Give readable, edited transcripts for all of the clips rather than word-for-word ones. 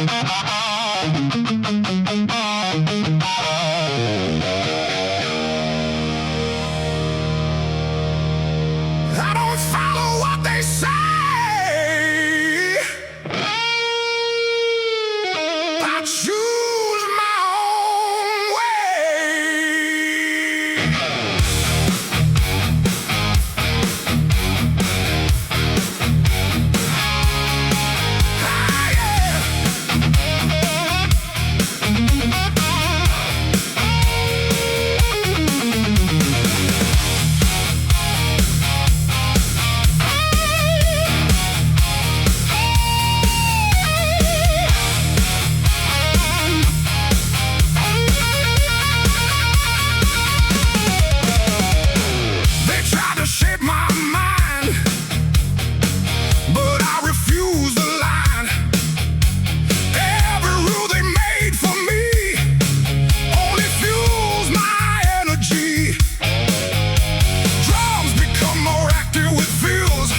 I don't follow what they say. I choose my own way. Ah, they tried to shape my mind, but I refuse the line. Every rule they made for me only fuels my energy. Drums become more active with feels.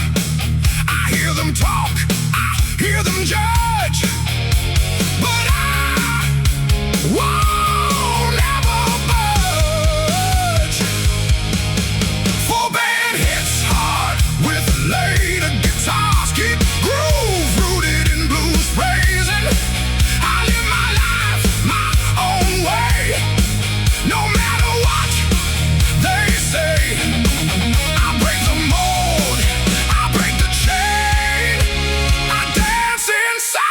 I hear them talk, I hear them judge, but I won't ever budge. Full band hits hard with later guitars, keep groove rooted in blues praising. I live my life my own way, no matter what they say. I break the mold, I break the chain, I dance inside.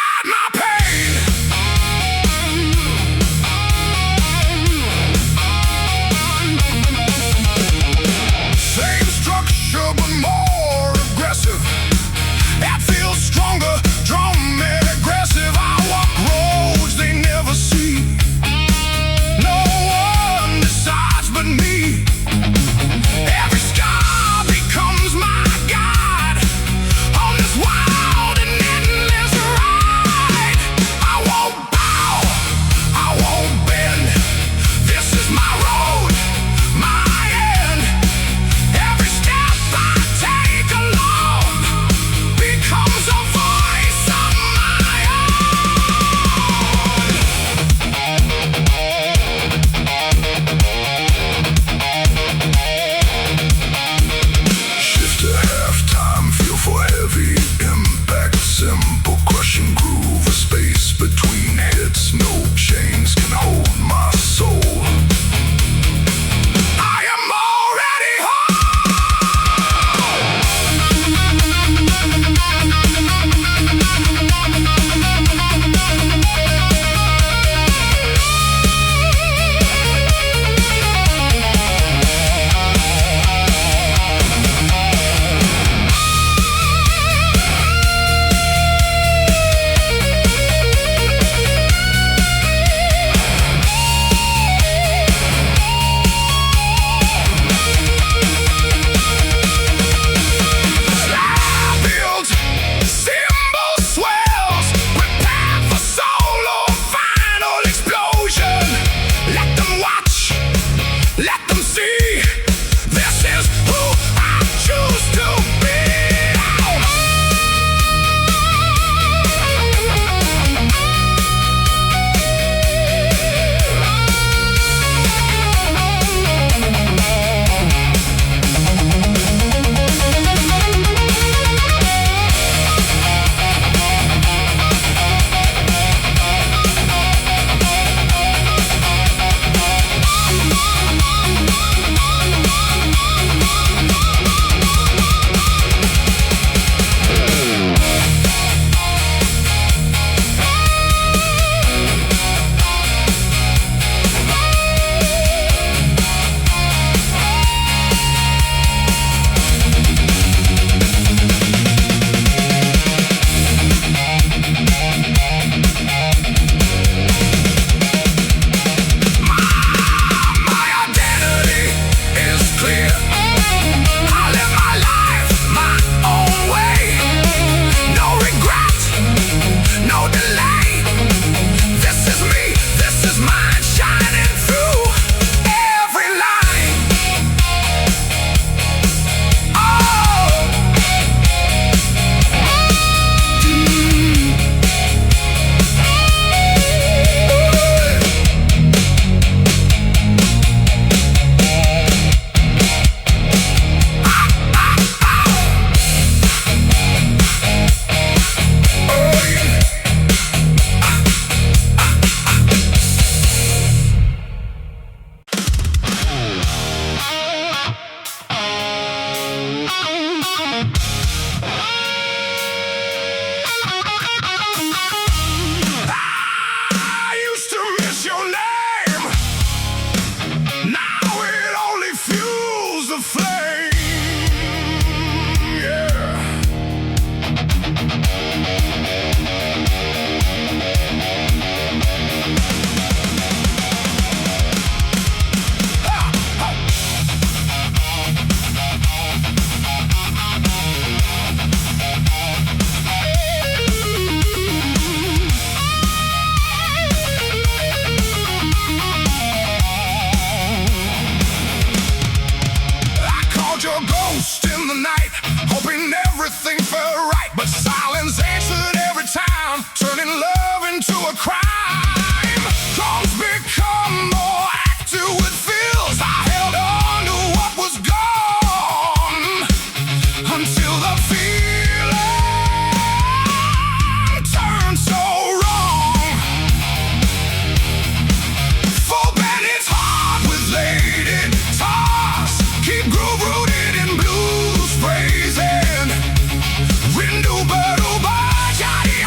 censored every time, turning love into a crime. Songs become more active with feels. I held on to what was gone until the feeling turned so wrong. Full band, it's hard with lady guitars. Keep groove rooted in blues phrasing. Window Baruba Jadi.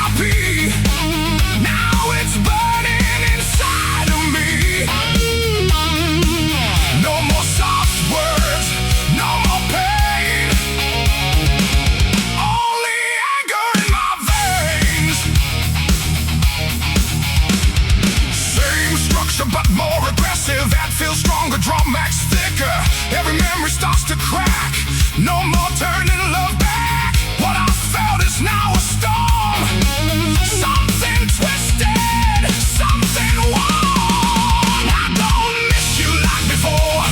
Now it's burning inside of me. No more soft words, no more pain. Only anger in my veins. Same structure but more aggressive. That feels stronger, drum max thicker. Every memory starts to crack. No more turning love back. What I felt is now a storm. Something twisted, something warm. I don't miss you like before.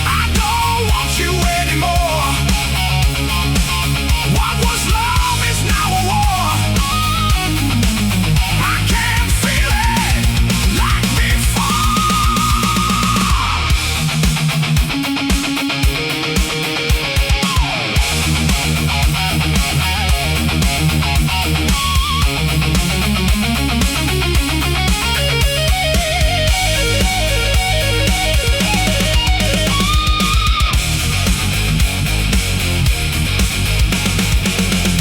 I don't want you anymore. What was love is now a war. I can't feel it like before.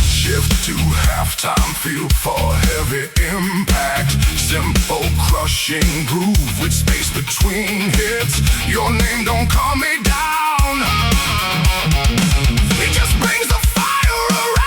Shift to halftime, feel for heavy impact. Simple crushing groove with space between hits. Your name don't calm me down. It just brings the fire around.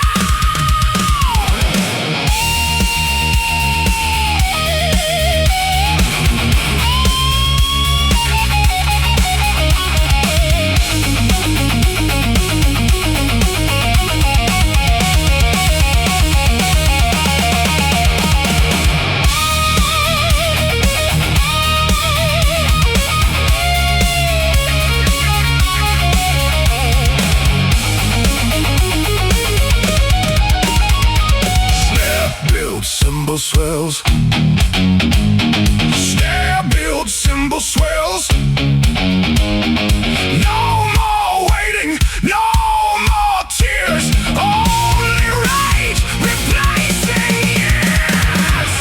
Cymbal swells. Snare build, cymbal swells. No more waiting, no more tears. Only rage replacing years.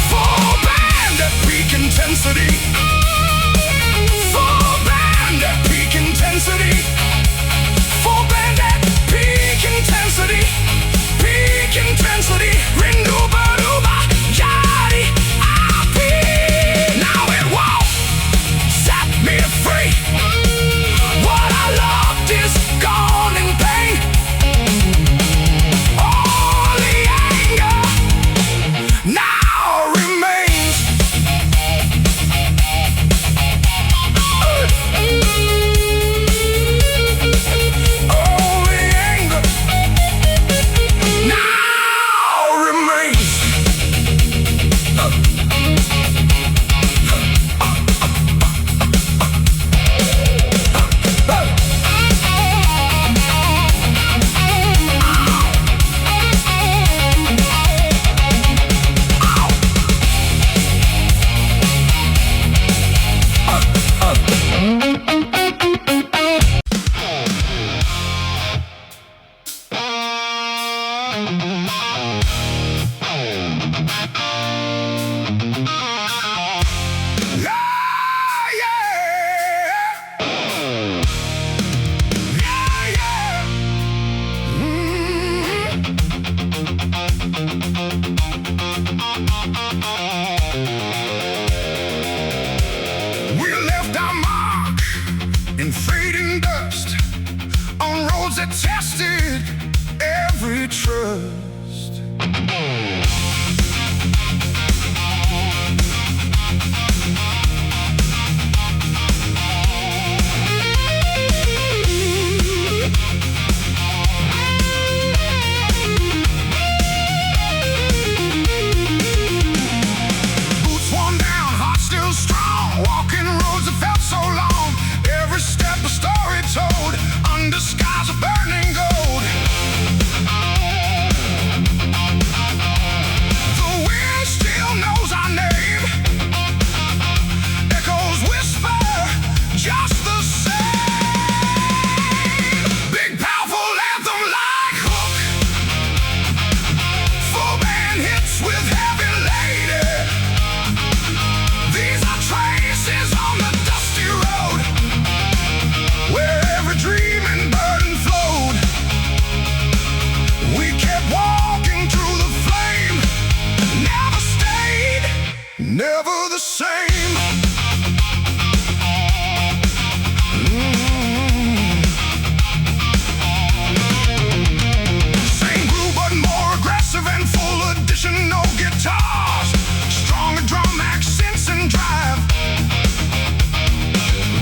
Full band at peak intensity. Full band at peak intensity. Full band at peak intensity. Peak intensity. Rindu Baruba Jadi. Now it won't set me free. What I loved is gone in pain. Only anger now remains. Only anger now remains. We left our mark in fading dust on roads that tested every trust. Boots worn down, heart still strong, walking roads that felt so long. Every step a story told, under skies of burning gold. The wind still knows our name, echoes whisper just the same. Big powerful anthem like hook, full band hits with heavy lady. These are traces on the dusty road, where every dream and burden flowed. We kept walking through the flame, never stayed, never the same. Same groove but more aggressive and full additional guitars, stronger drum accents and drive,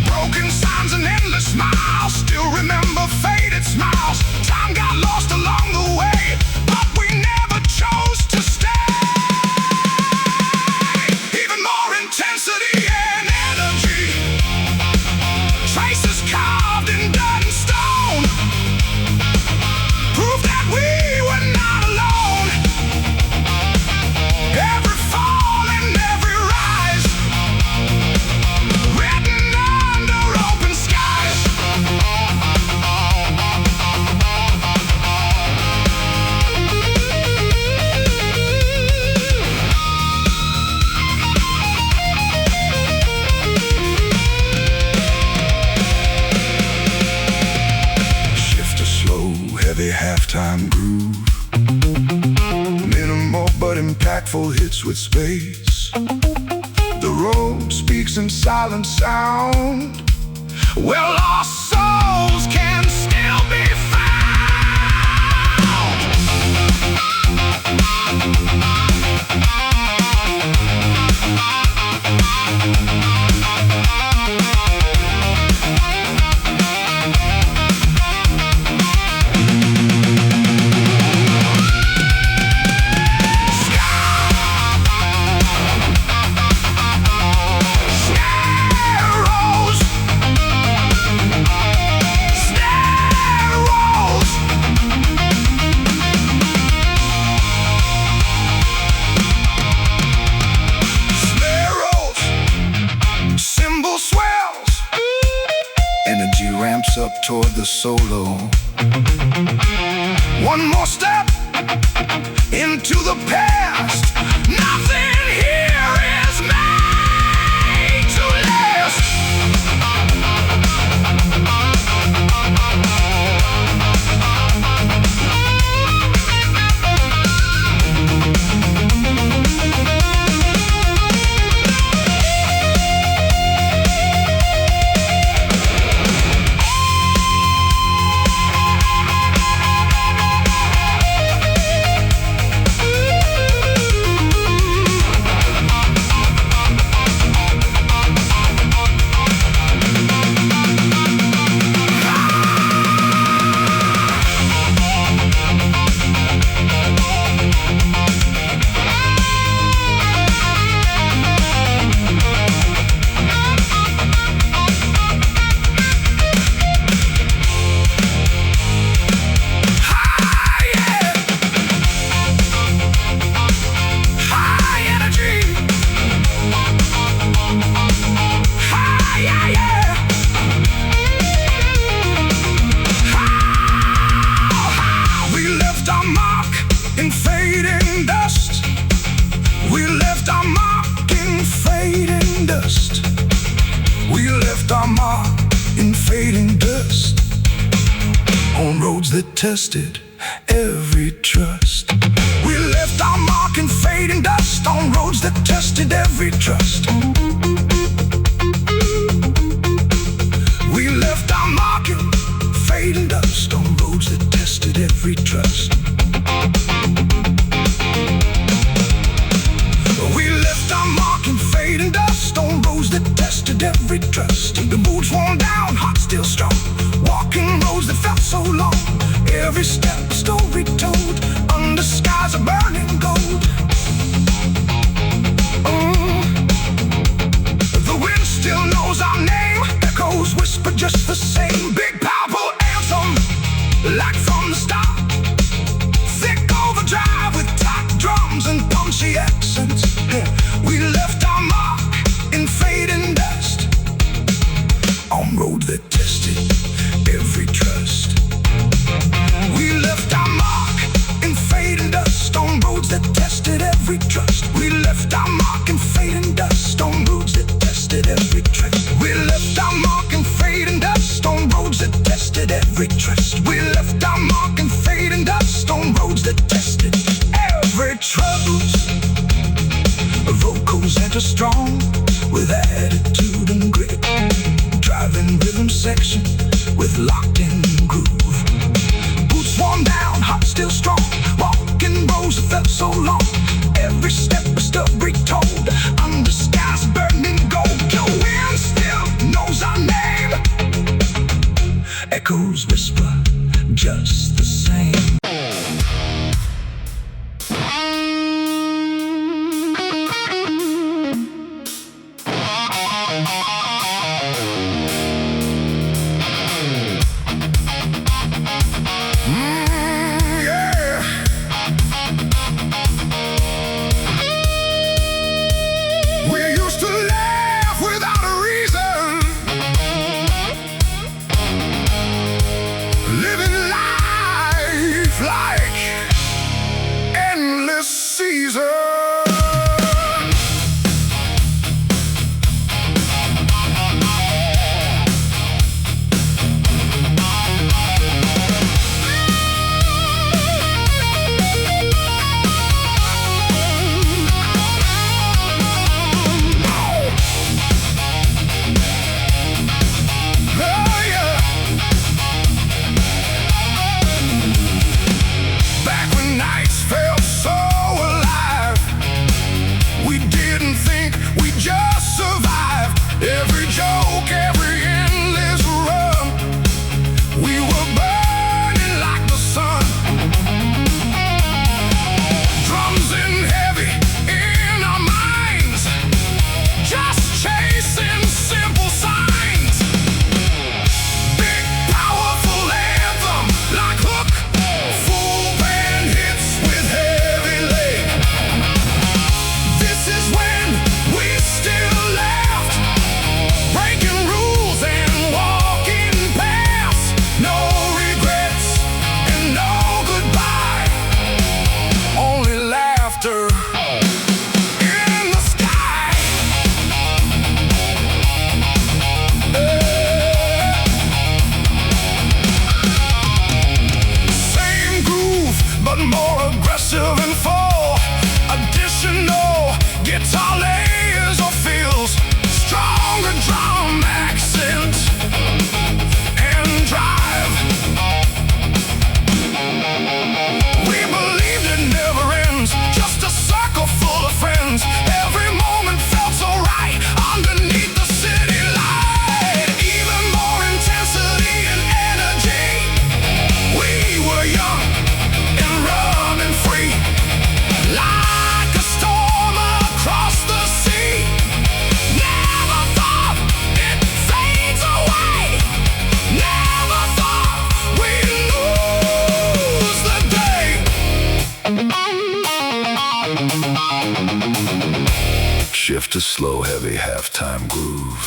broken signs and endless smiles. Still remember faded smiles. Time got lost along the way, but we never chose to stay. Even more intensity and energy, traces carved in dirt and stone, proof that we were not alone. Every fall and every rise, written under open skies. Shift a slow, heavy halftime groove, minimal but impactful hits with space. The road speaks in silent sound, where lost souls can still be found. Cymbal swells, energy ramps up toward the solo. One more step into the past. Nothing here is made to last. that tested every trust. We left our mark in fading dust on roads that tested every trust. We left our mark in fading dust on roads that every trust. We left our mark in fading dust on roads that tested every trust. The boots worn down, heart still strong, walking roads that felt so long. Every step a story told, under skies of burning gold. The wind still knows our name, echoes whisper just the same. Big powerful anthem, like from the start. Thick overdrive with tight drums and punchy accents. We left our mark in fading dust on roads that tested every trust. We left our mark in fading dust on roads that tested every trust. We left our mark in fading dust on roads that tested every trust. We left our mark in fading dust on roads that tested every trust. We left our mark in fading dust on roads that tested every trust. Vocals enter strong with attitude and grit, driving rhythm section with locked-in groove. Boots worn down, heart still strong, walking roads that felt so long. Every step a story told, under skies burning gold. The wind still knows our name, echoes whisper just the same. Shift to slow, heavy halftime groove.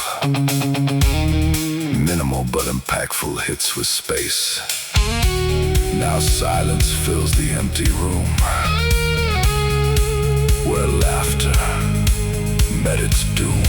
Minimal but impactful hits with space. Now silence fills the empty room, where laughter met its doom.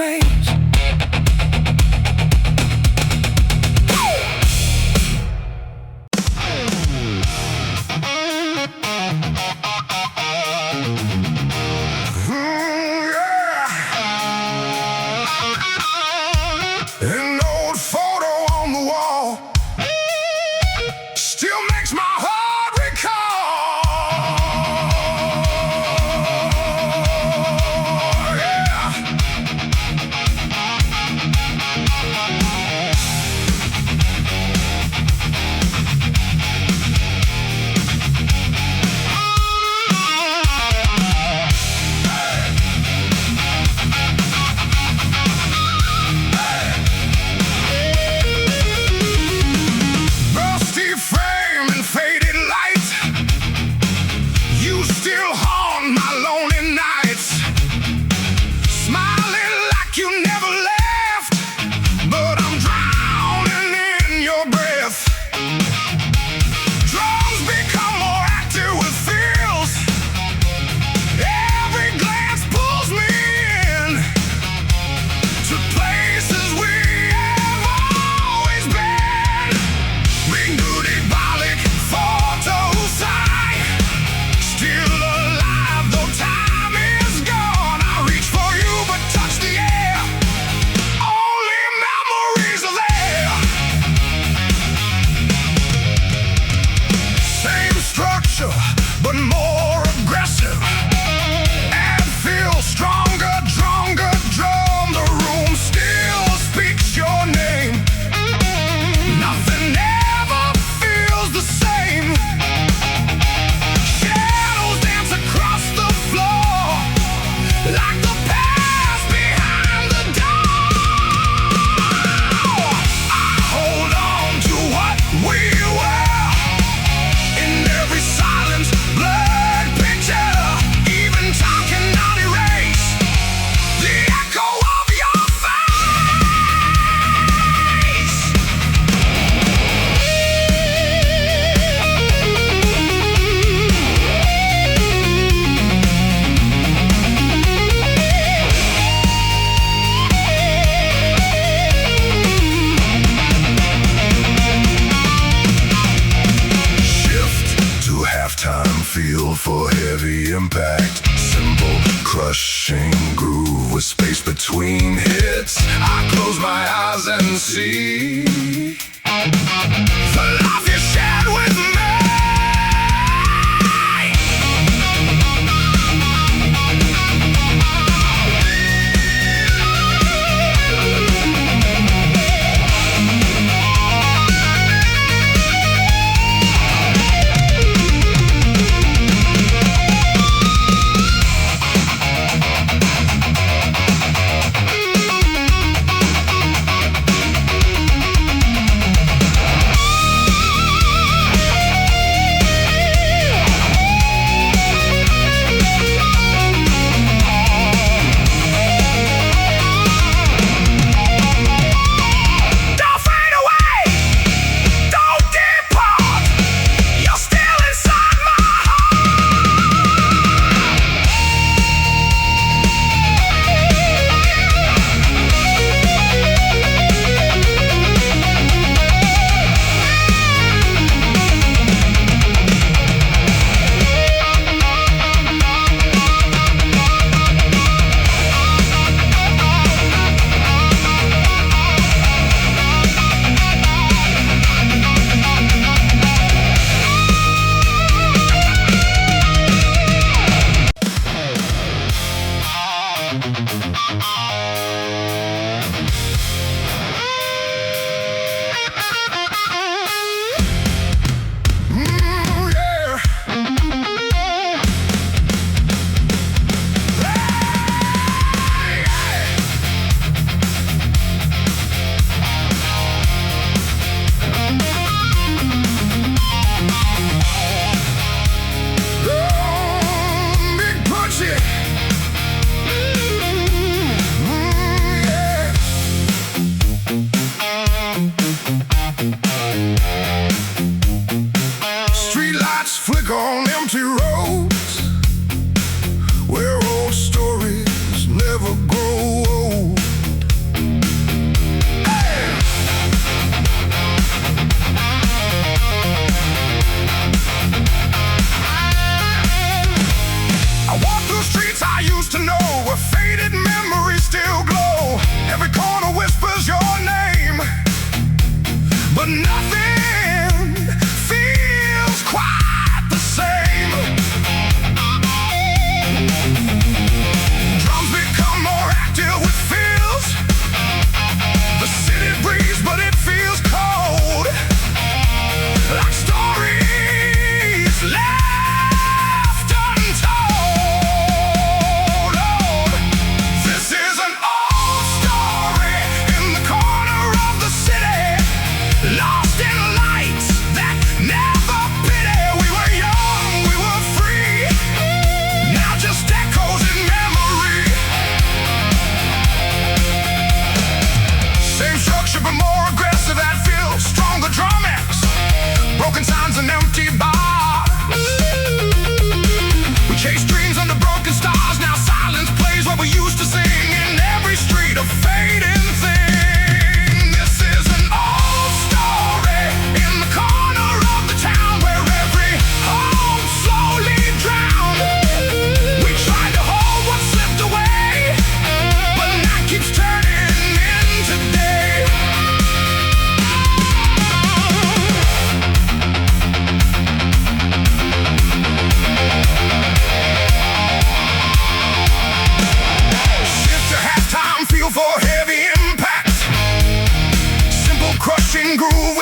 remains. An old photo on the wall still makes my heart recall. Yeah. Rusty frame and faded light, you still haunt my lonely nights. Smiling like you never left, but I'm drowning in your breath. Drums become more active with feels. Every glance pulls me in to places we have always been. Ringudik photos high, still alive though time is gone. I reach for you but touch the air, only memories are there. Same structure but more aggressive, and feels stronger, stronger drum. The room still speaks your name. Nothing ever feels the same. Shadows dance across the floor like the past behind the door. I hold on to what we were in every silence, blurred picture. Even time cannot erase the echo of your face. Shift to halftime, feel for heavy impact. Simple, crushing groove with space between hits. I close my eyes and see the life you shared with me.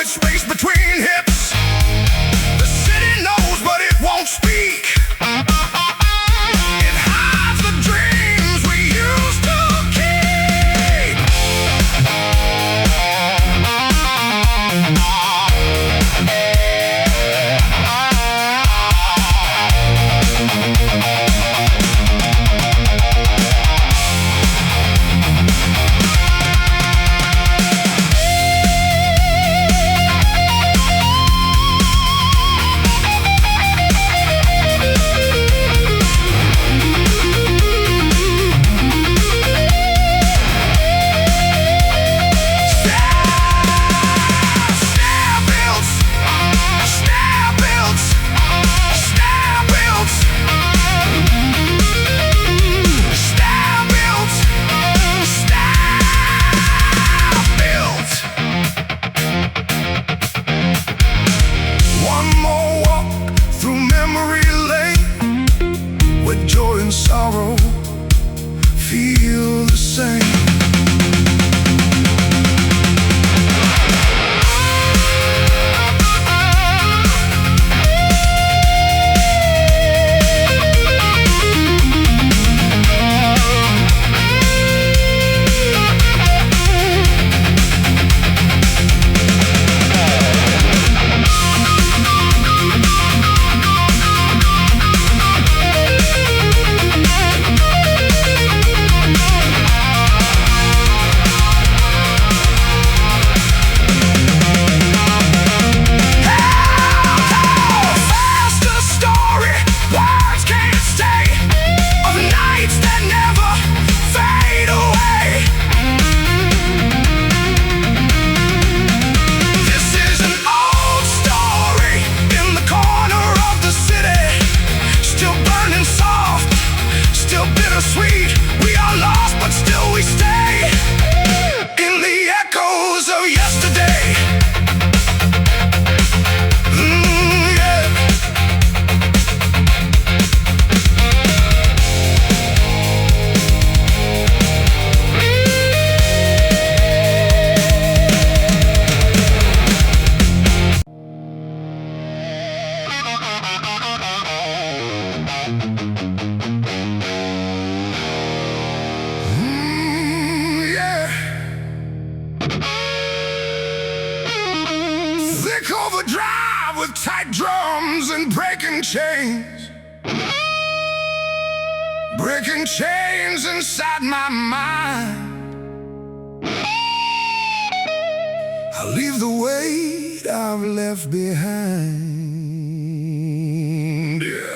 with space between hips. The city knows, but it won't speak. It hides the dreams we used to keep. Joy and sorrow feel the same. Sweet, we are lost, but still we stay in the echoes of yesterday. Yeah. Thick overdrive with tight drums and breaking chains. Breaking chains inside my mind. I leave the weight I've left behind. Yeah.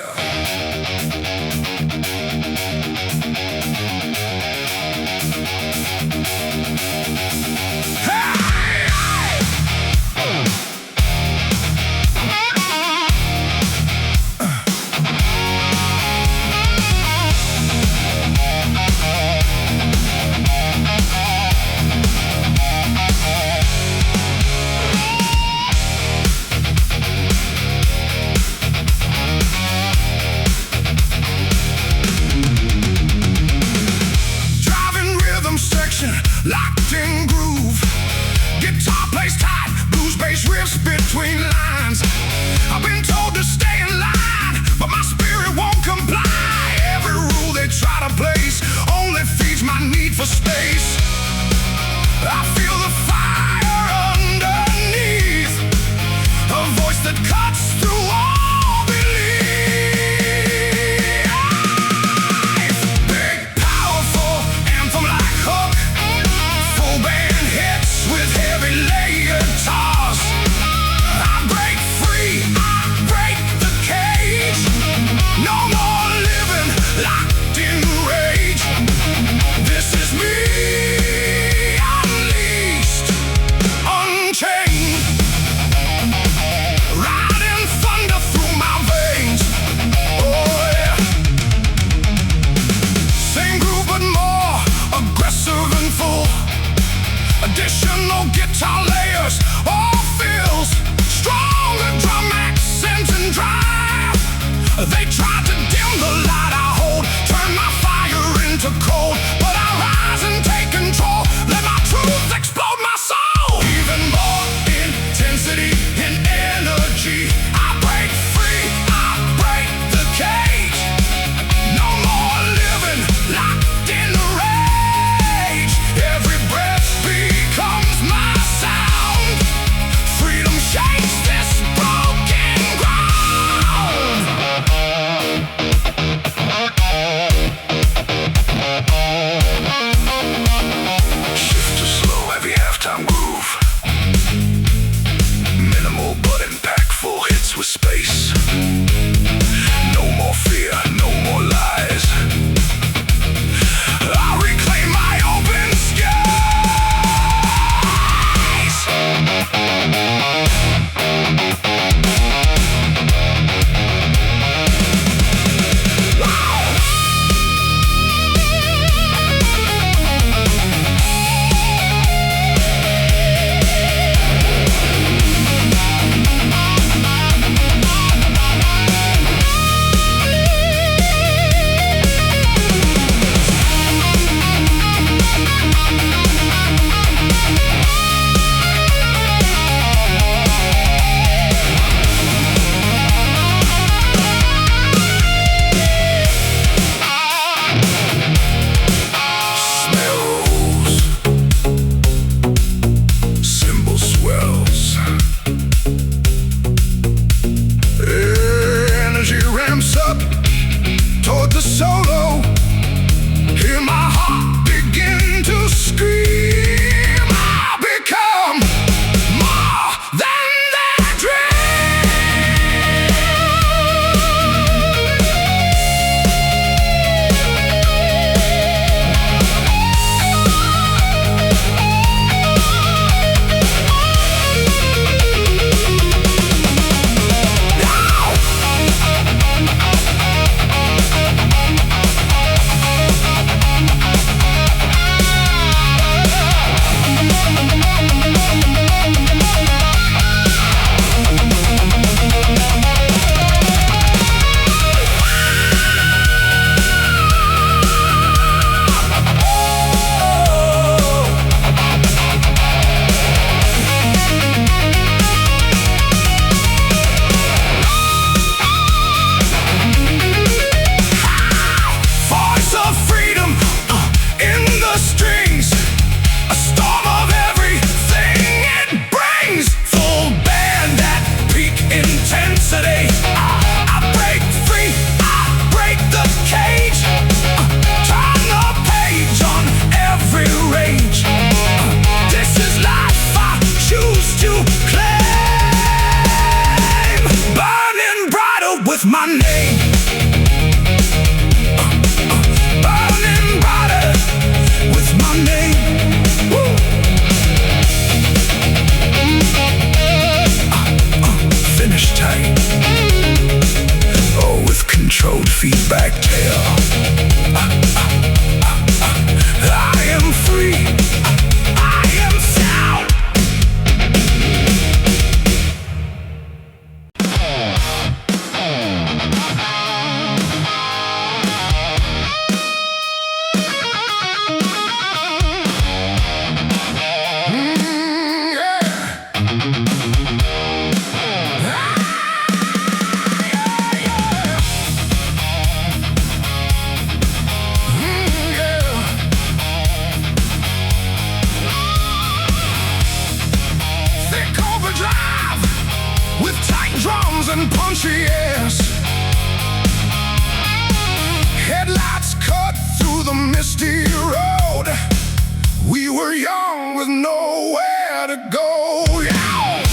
with nowhere to go. Yeah.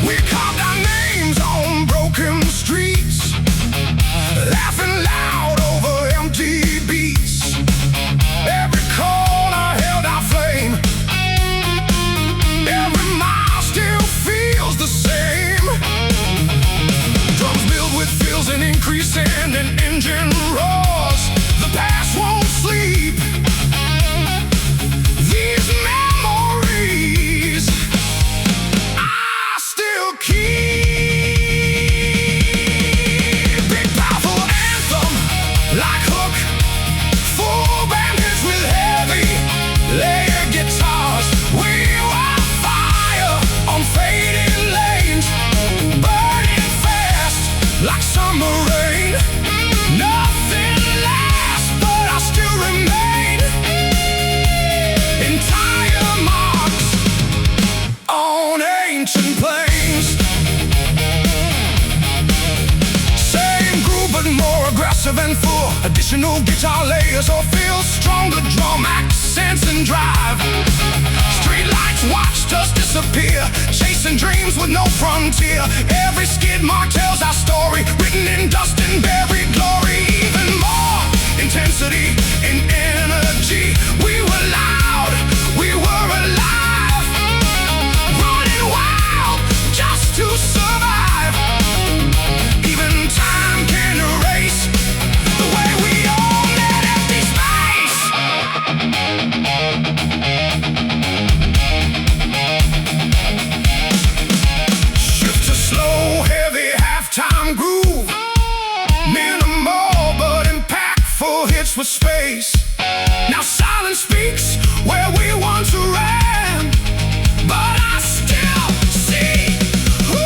We carved our names on broken streets, laughing loud over empty beats. Every corner held our flame, every mile still feels the same. Drums build with fills and increase and an engine roars. The past won't sleep. These memories I still keep. Big powerful anthem like hook, full band hits with heavy layered guitars. We were fire on faded lanes, burning fast like summer rain. Nothing lasts, but I still remain. Entire marks on ancient plains. Same groove but more aggressive and full. Additional guitar layers or fills, stronger drum accents and drive. Streetlights watched us disappear, chasing dreams with no frontier. Every skid mark tells our story, written in dust and buried glory. Even more intensity and energy. We were loud, we were alive, running wild just to survive. Even time can erase the way we own that empty space. Shift to slow, heavy halftime groove. Minimal but impactful hits with space. Now silence speaks where we once ran, but I still see who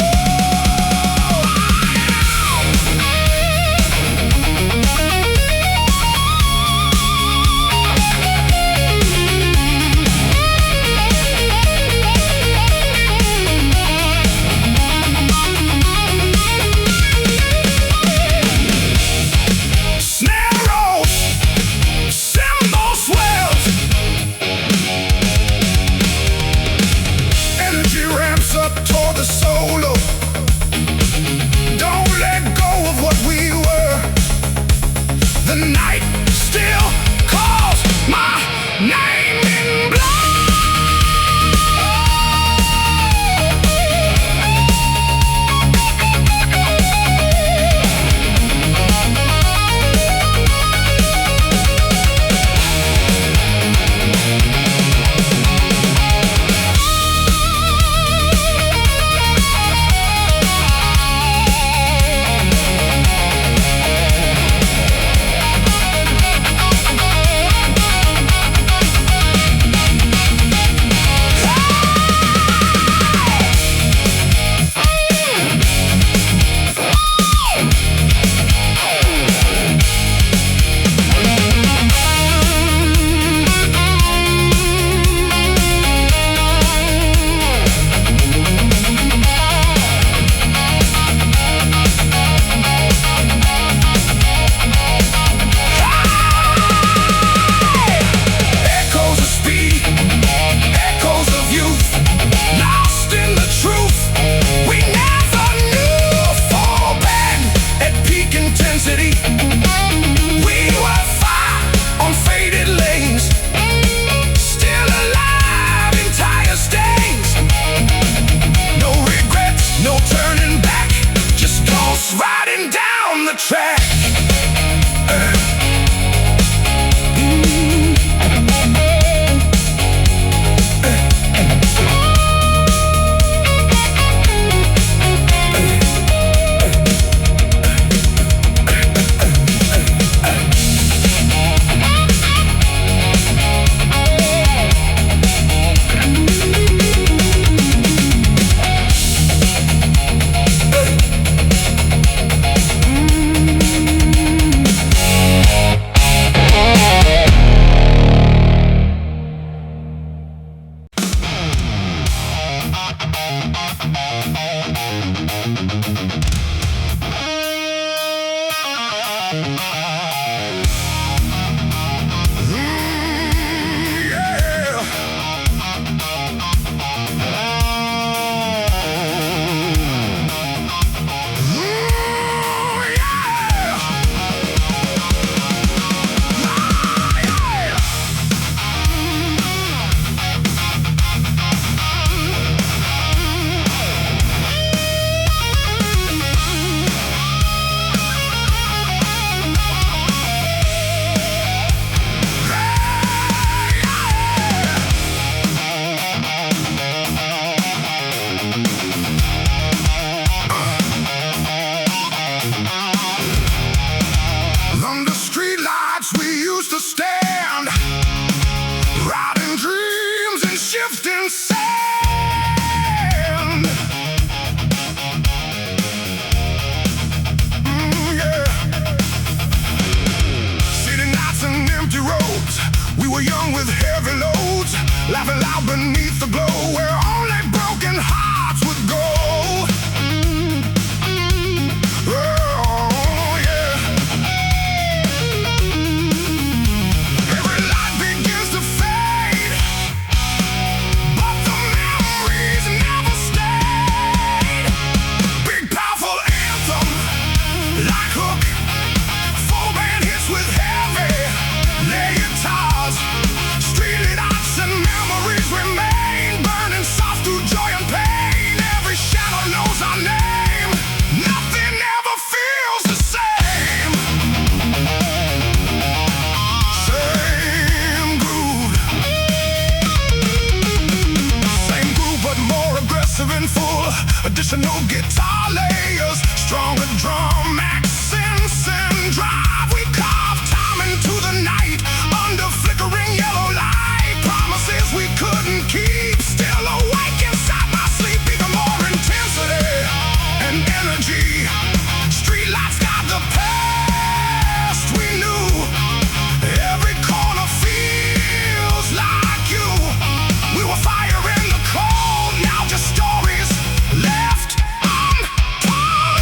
snare rolls, cymbal swells, energy ramps up toward the solo. Don't let go of what we were. The night still calls my name in blood. Echoes of speed, echoes of youth, lost in the truth. We never knew. Fall back at peak intensity. We were fire on faded lanes, still alive in tire stains. No regrets, no turning back, just ghosts riding down the track. Under street lights we used to stand, riding dreams and shifting sand. Yeah. City nights and empty roads, we were young with heavy loads, laughing loud beneath the glow where only broken hearts would go. Additional guitar layers, stronger drum accents and drive. We carved time into the night under flickering yellow light. Promises we couldn't keep, still awake inside my sleep. Even more intensity and energy. Streetlights got the past we knew. Every corner feels like you. We were fire in the cold, now just stories left untold.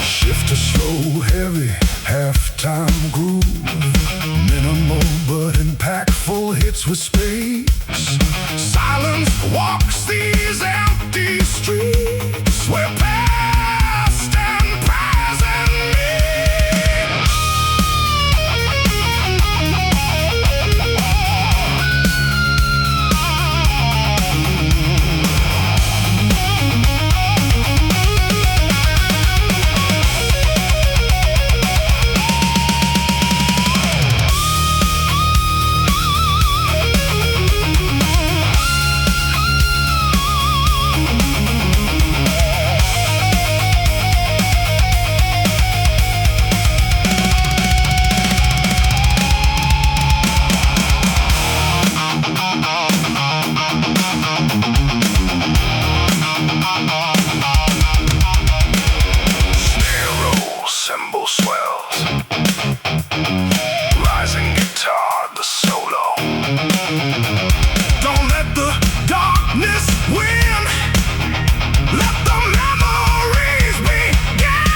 Shift to slow, heavy, halftime groove. Minimal but impactful hits with space. Silence walks these empty streets where past and present meet. Cymbal swells, rising guitar, the solo. Don't let the darkness win. Let the memories begin.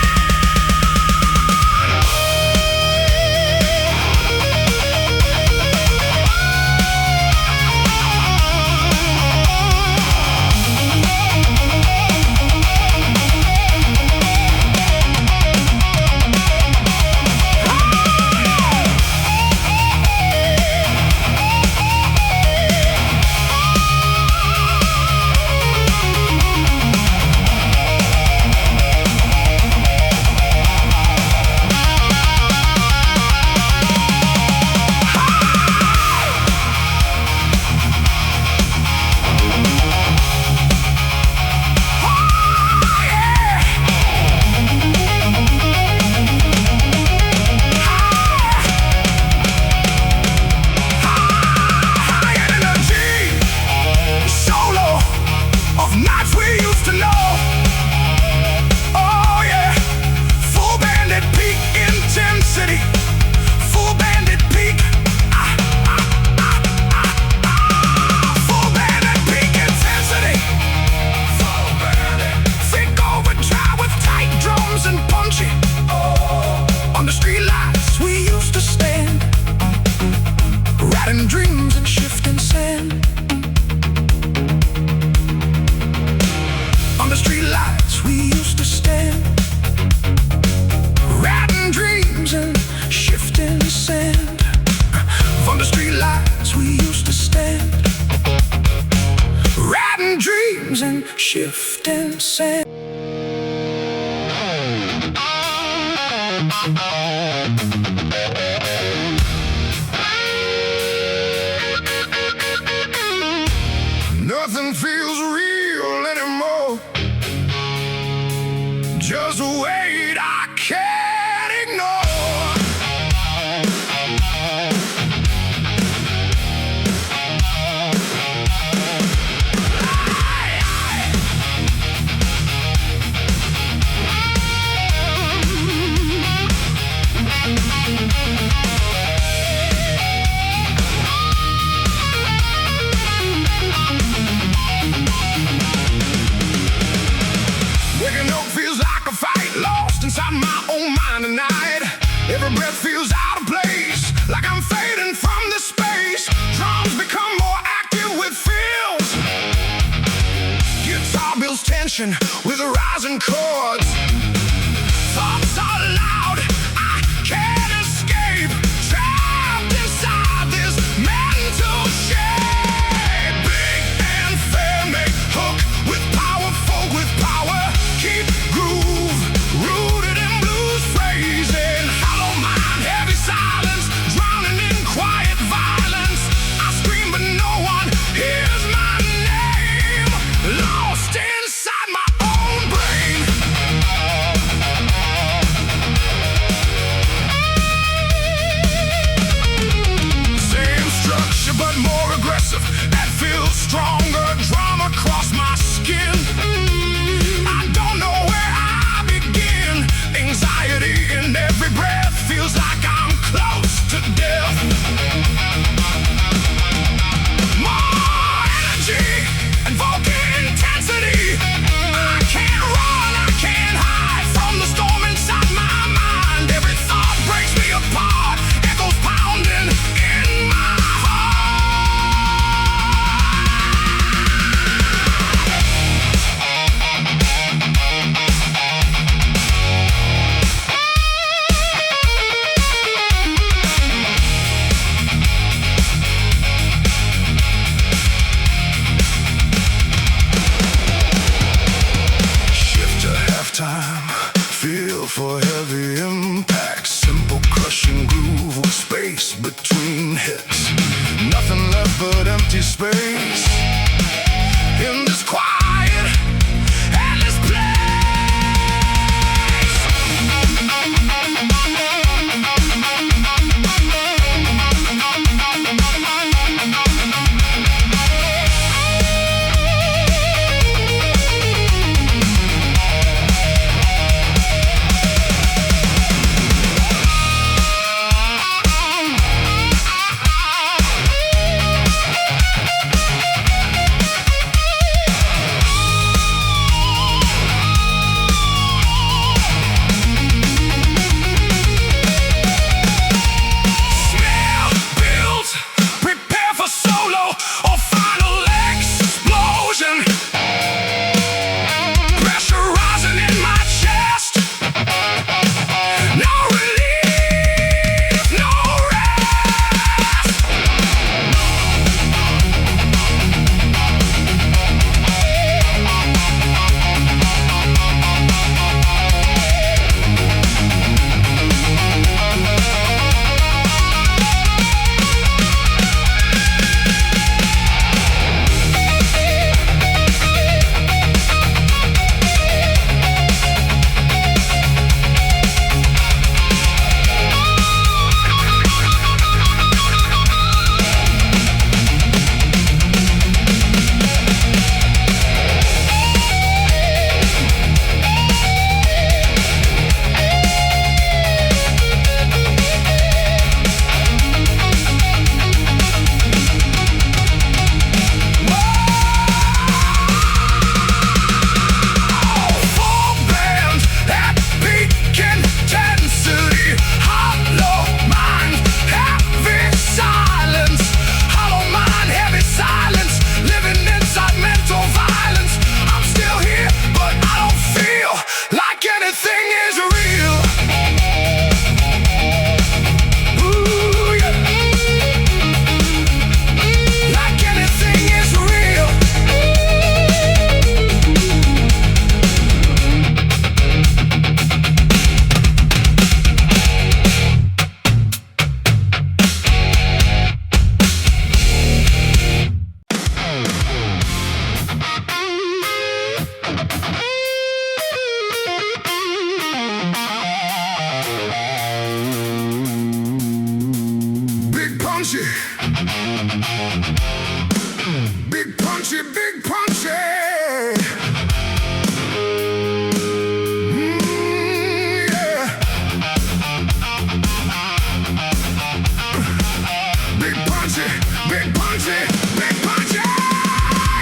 ablaze, like I'm fading from this space. Drums become more active with fills. Guitar builds tension with rising chords. Thoughts are loud, I can't escape. Trapped inside this mental shape. Big and fair make hook with power, folk with power. Keep groove, rooted in blues phrasing. Hollow mind, heavy silence, drowning in quiet violence. I scream but no one hears my name. Lost inside my own brain. Same structure but more aggressive. That feels stronger. Drama across my skin. I don't know where I begin. Anxiety in every breath. Feels like I'm close to death. More energy, invoking intensity. I can't run, I can't hide from the storm inside my mind. Every thought breaks me apart. Echoes pounding in my heart. Shift to halftime, feel for heavy impact. Simple crushing groove with space between hits. Nothing left but empty space in this quiet, endless place. Snare builds, prepare for solo or final explosion. Pressure rising in my chest. No relief, no rest. Full band at peak intensity. Hollow mind, heavy silence. Hollow mind, heavy silence. Living inside mental violence. I'm still here, but I don't feel like anything is real. Ooh, yeah. Like anything is real. Big punchy. Big punchy, big punchy. Yeah. Big punchy, big punchy, big punchy.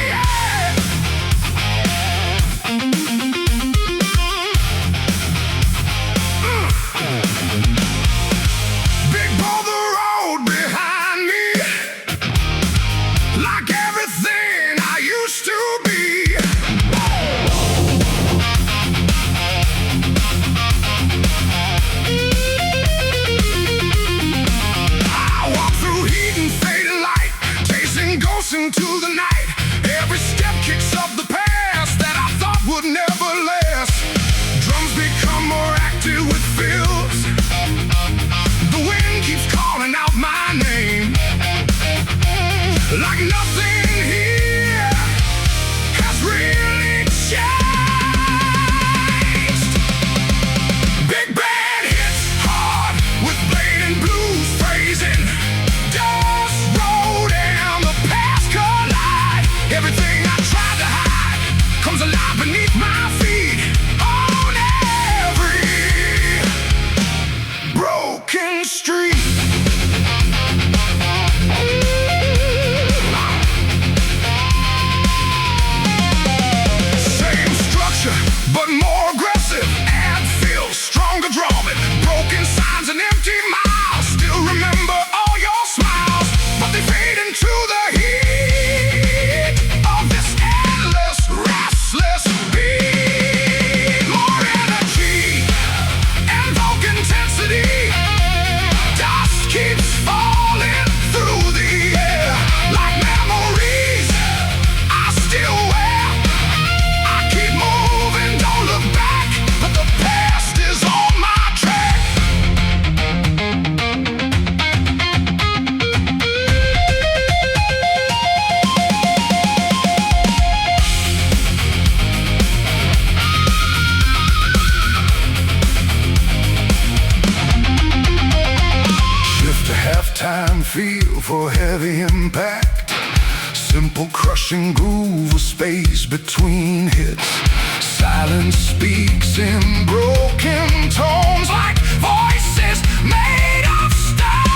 Yeah. Big street. Same structure, but more aggressive. Add feels stronger drumming. Broken signs and empty miles. Still remember all your smiles, but they fade into the heat of this endless, restless beat. More energy and vocal intensity. Dust keeps falling through the air like memories I still wear. I keep moving, don't look back, but the past is on my track. Shift to halftime, feel for heavy impact. Simple crushing groove, a space between hits. Silence speaks in broken tones like voices made of snare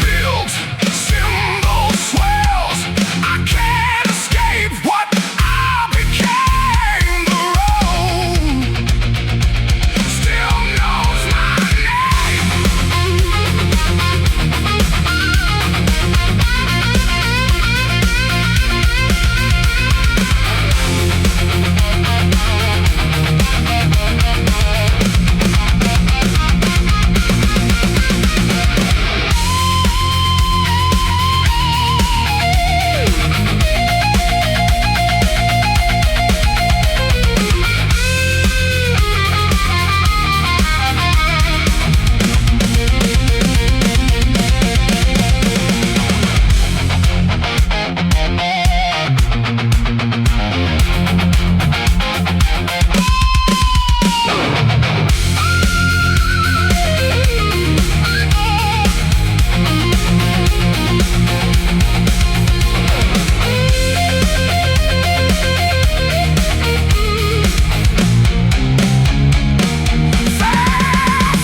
builds, cymbal swells. I can't escape what I became. The road still knows my name.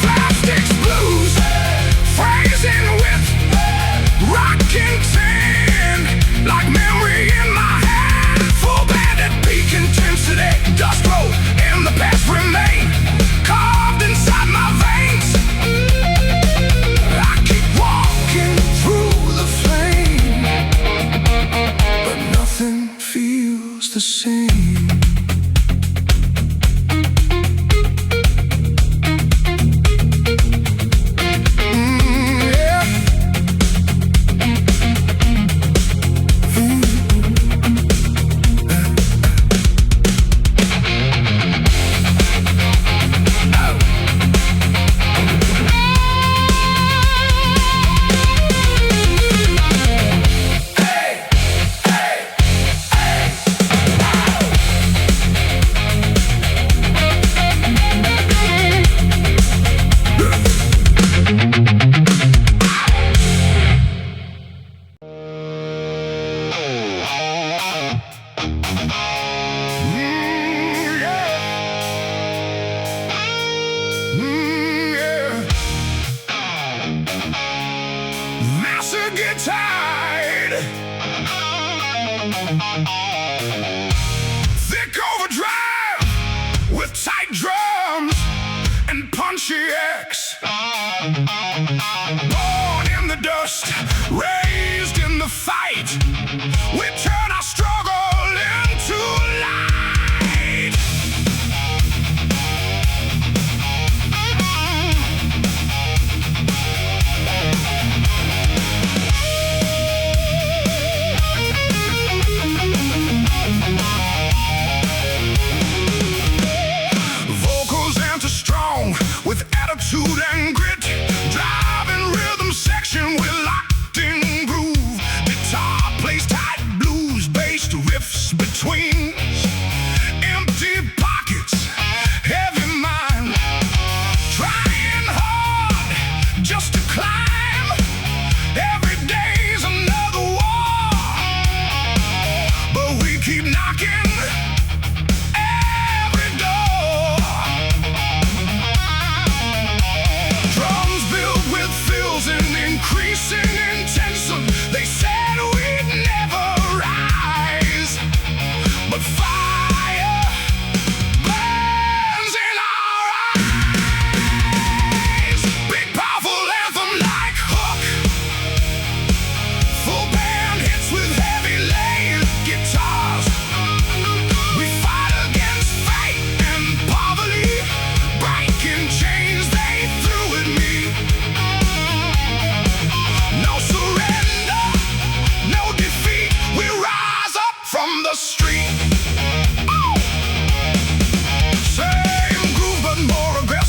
Plastics blues, phrasing with rocking tin, like memory in my hand. Full band at peak intensity. Dust road and the past remain carved inside my veins. I keep walking through the flame, but nothing feels the same. Yeah. Master get tired. Thick overdrive with tight drums and punchy X. Born in the dust, raised in the fight. We turn our struggle into light. Vocals enter strong with attitude.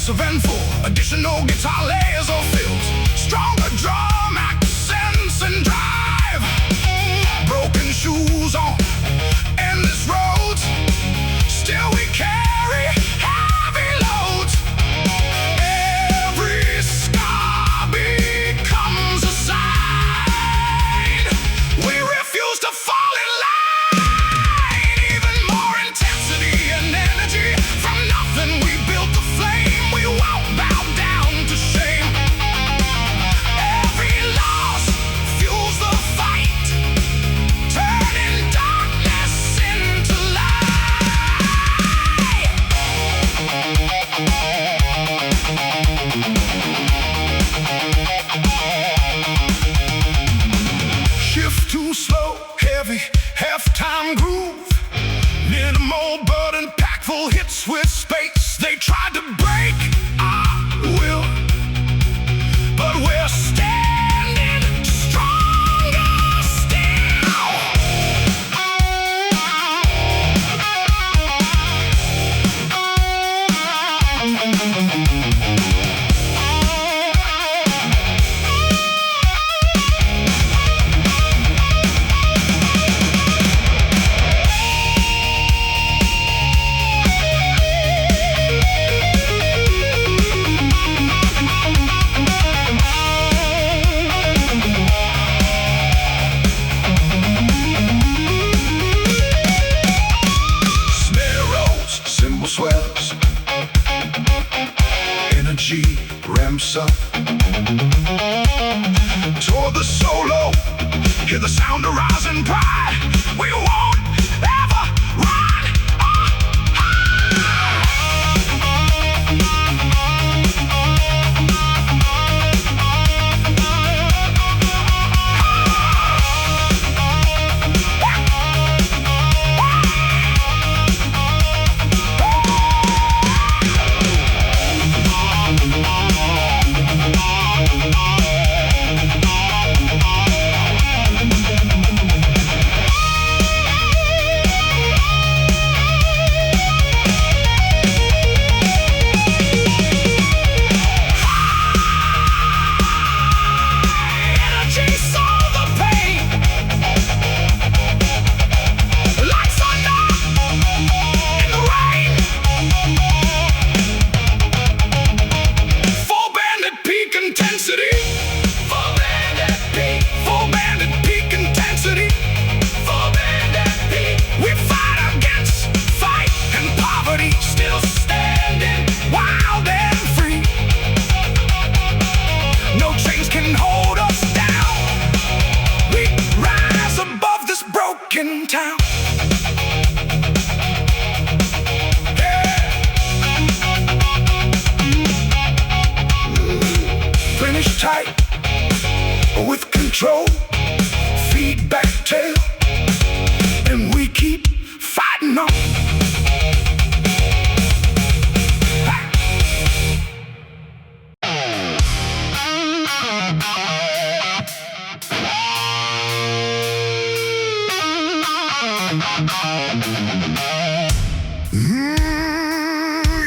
expressive and full. Additional guitar layers or fills. Stronger drum accents and drive. Broken shoes on endless roads. Still we carry heavy loads. Every scar becomes a sign. We refuse to fall in line. Even more intensity and energy. From nothing we built a flame. We won't bow down to shame. Every loss fuels the fight, turning darkness into light. Shift too slow, heavy, half-time groove. Minimal but impactful hits with space. They tried to break our will, but we're standing stronger still. Snare rolls, cymbal swells. Energy ramps up. Toward the solo, hear the sound of rising pride. We won't ever run or energy solve the pain. Like thunder in the rain. Full band at peak intensity. Full band at peak. Full band at peak intensity. Full band at peak. We fight against fight and poverty. Still standing wild and free. No chains can hold us down. We rise above this broken town. Yeah. Finish tight with control. Feedback tail. And we keep fighting on.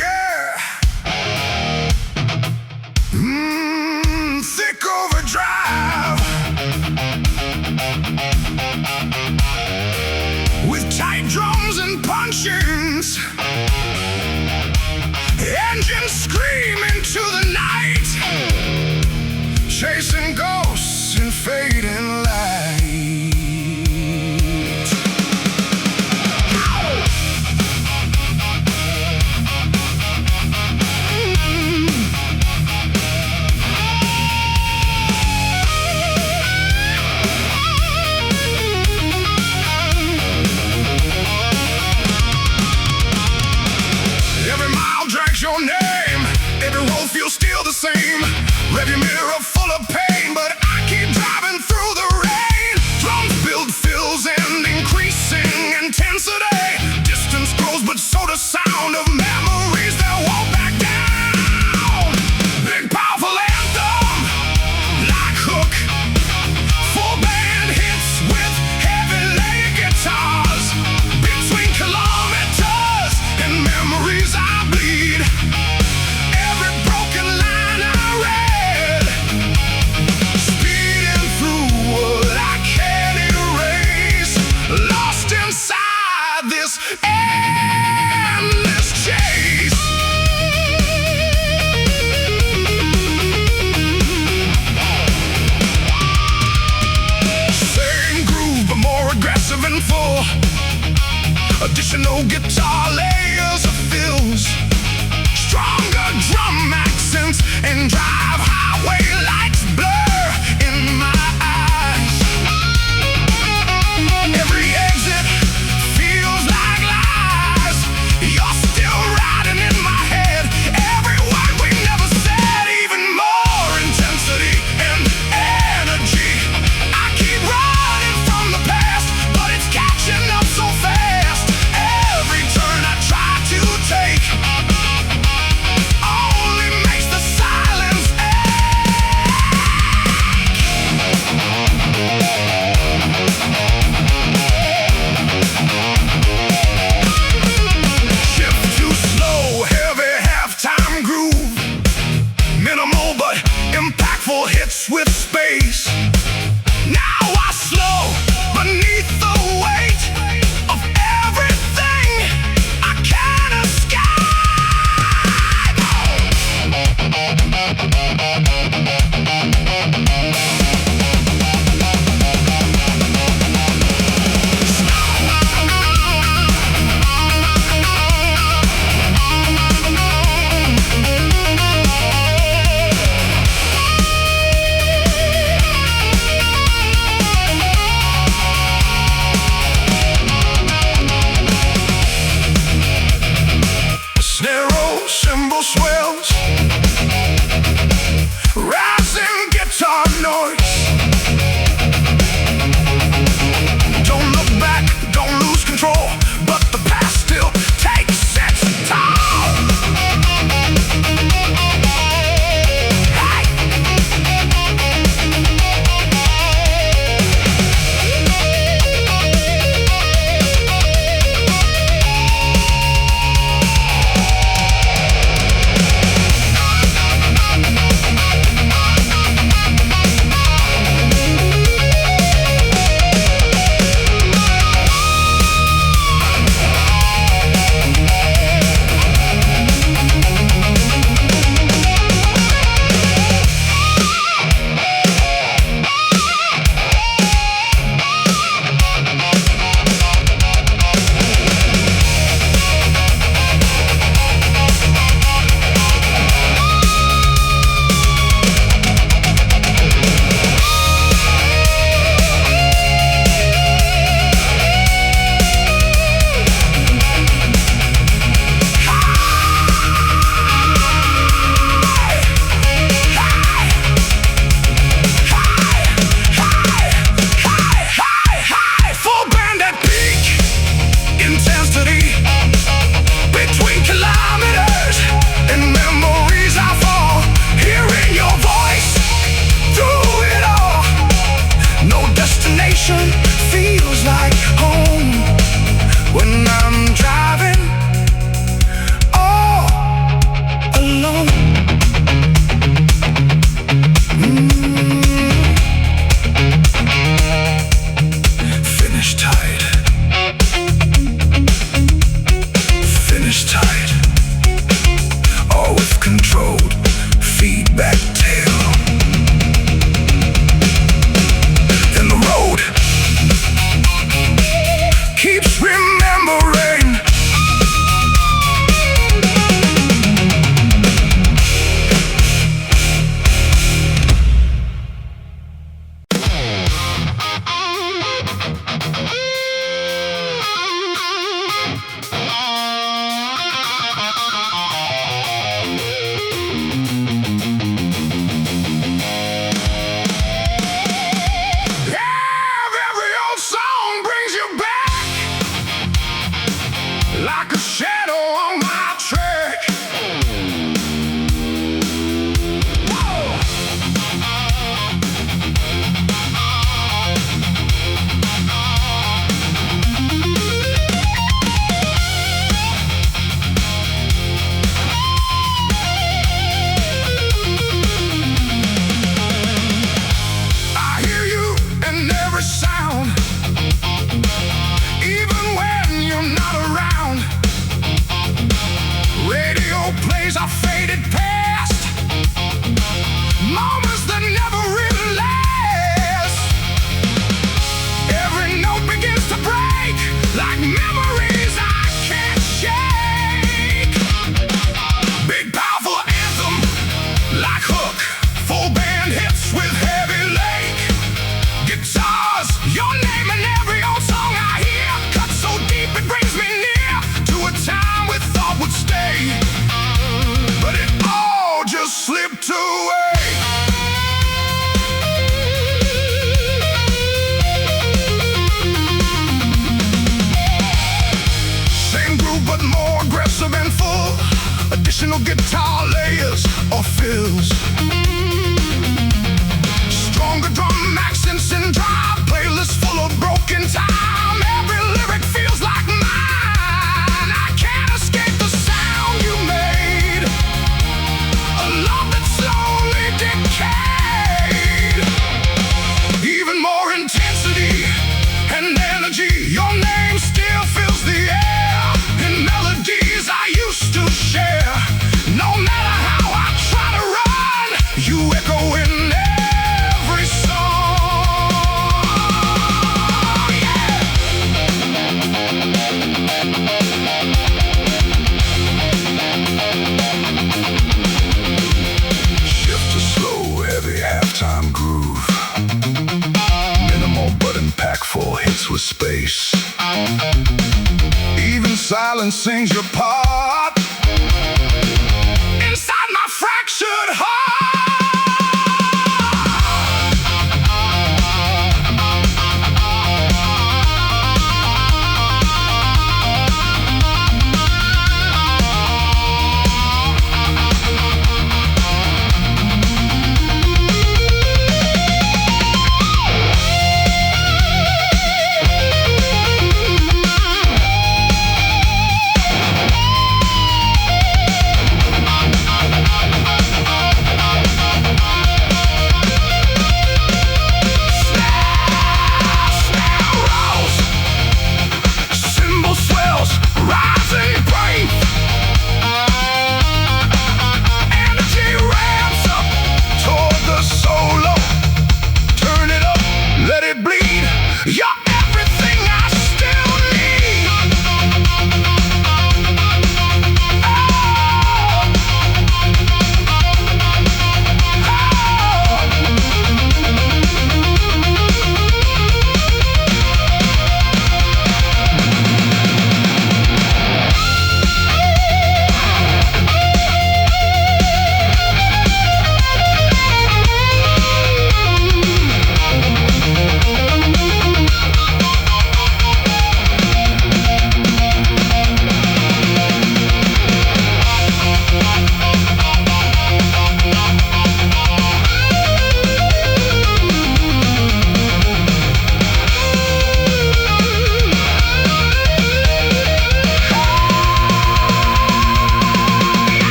Yeah. Thick overdrive. With tight drums and punchings. Engines scream into the night. Chasing ghosts in fading light. Every mile drags your name. Every road feels still the same. Rearview mirror full of pain, but I keep driving through the rain. Drums build fills and increasing intensity. Distance grows, but so does sound of memories that won't back down. Big powerful anthem, like hook. Full band hits with heavy layered guitars. Between kilometers and memories I bleed. Every back tail in the road keeps remembering. Like a shadow on my track. Whoa. I hear you in every sound, even when you're not around. Radio plays are faded past, moments that never really last. Every note begins to break, like memories I can't shake. Big powerful anthem, like Hook, full band hits with heavy lake. Guitars, your name in every old song I hear, cut so deep it brings me near to a time we thought would stay, but it all just slipped away. Same groove but more aggressive and full, additional guitar layers or fills. Stronger drum accents and drive, playlist full of broken time. Every lyric feels like mine. I can't escape the sound you made, a love that slowly decayed. Even more intensity and energy, your name still fills the air in melodies I used to share. No matter how I try to run, you echo in every song. Yeah. Shift to slow, heavy halftime groove. Minimal but impactful hits with space. Even silence sings your part inside my fractured heart.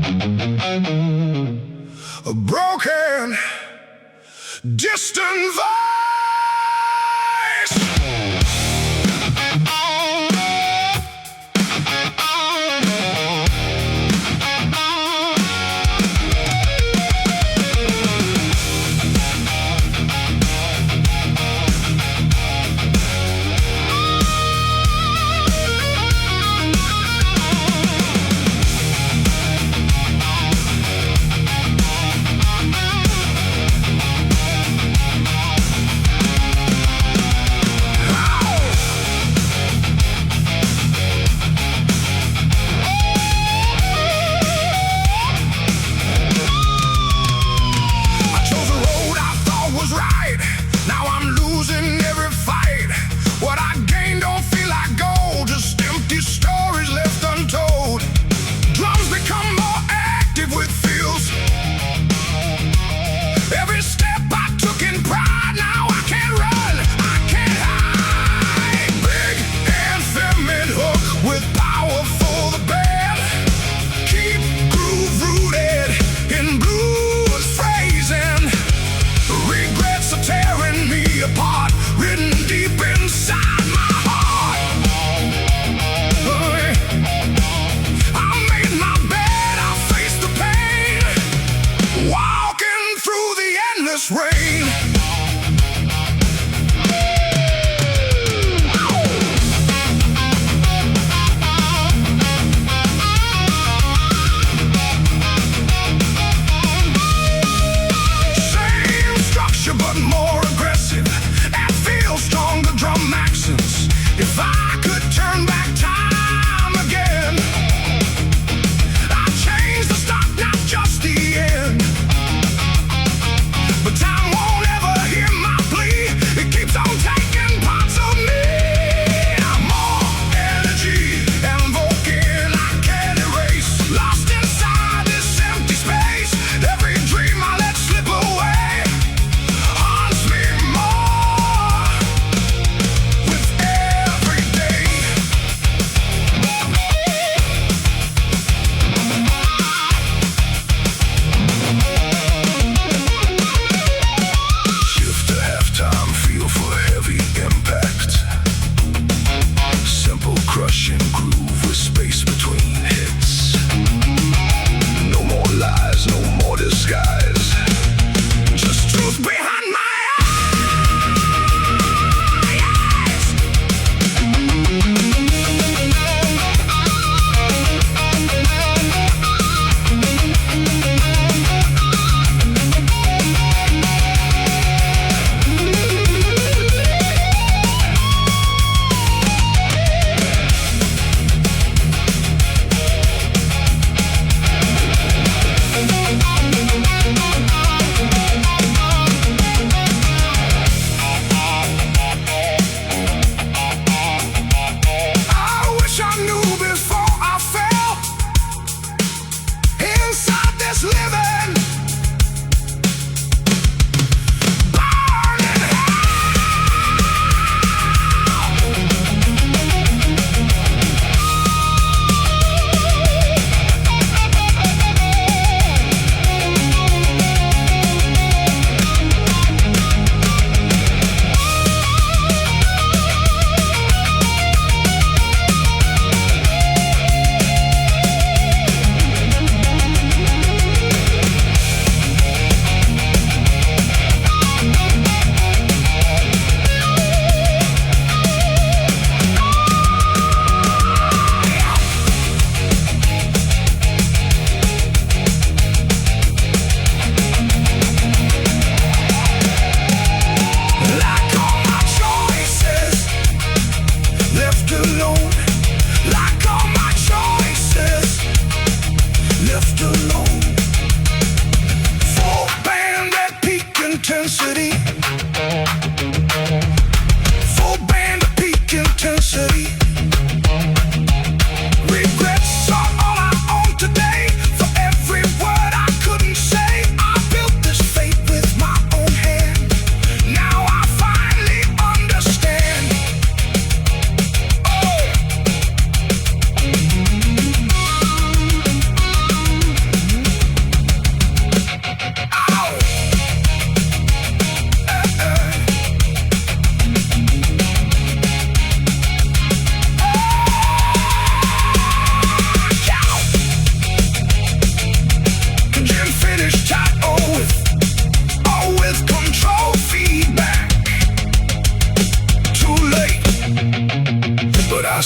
A broken, distant voice.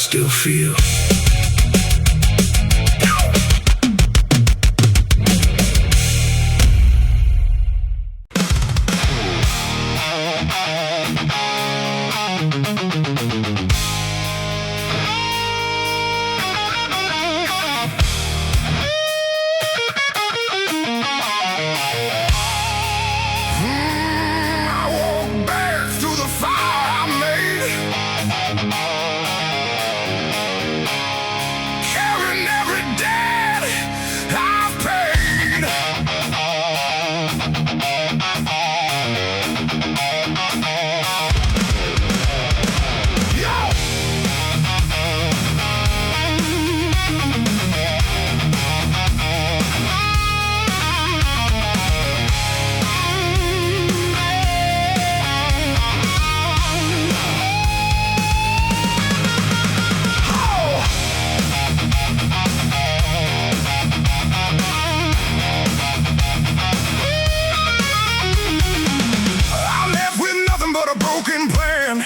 still feel. I walk back through the fire I made, carrying every debt I've paid. Yo! I left with nothing but a broken plan.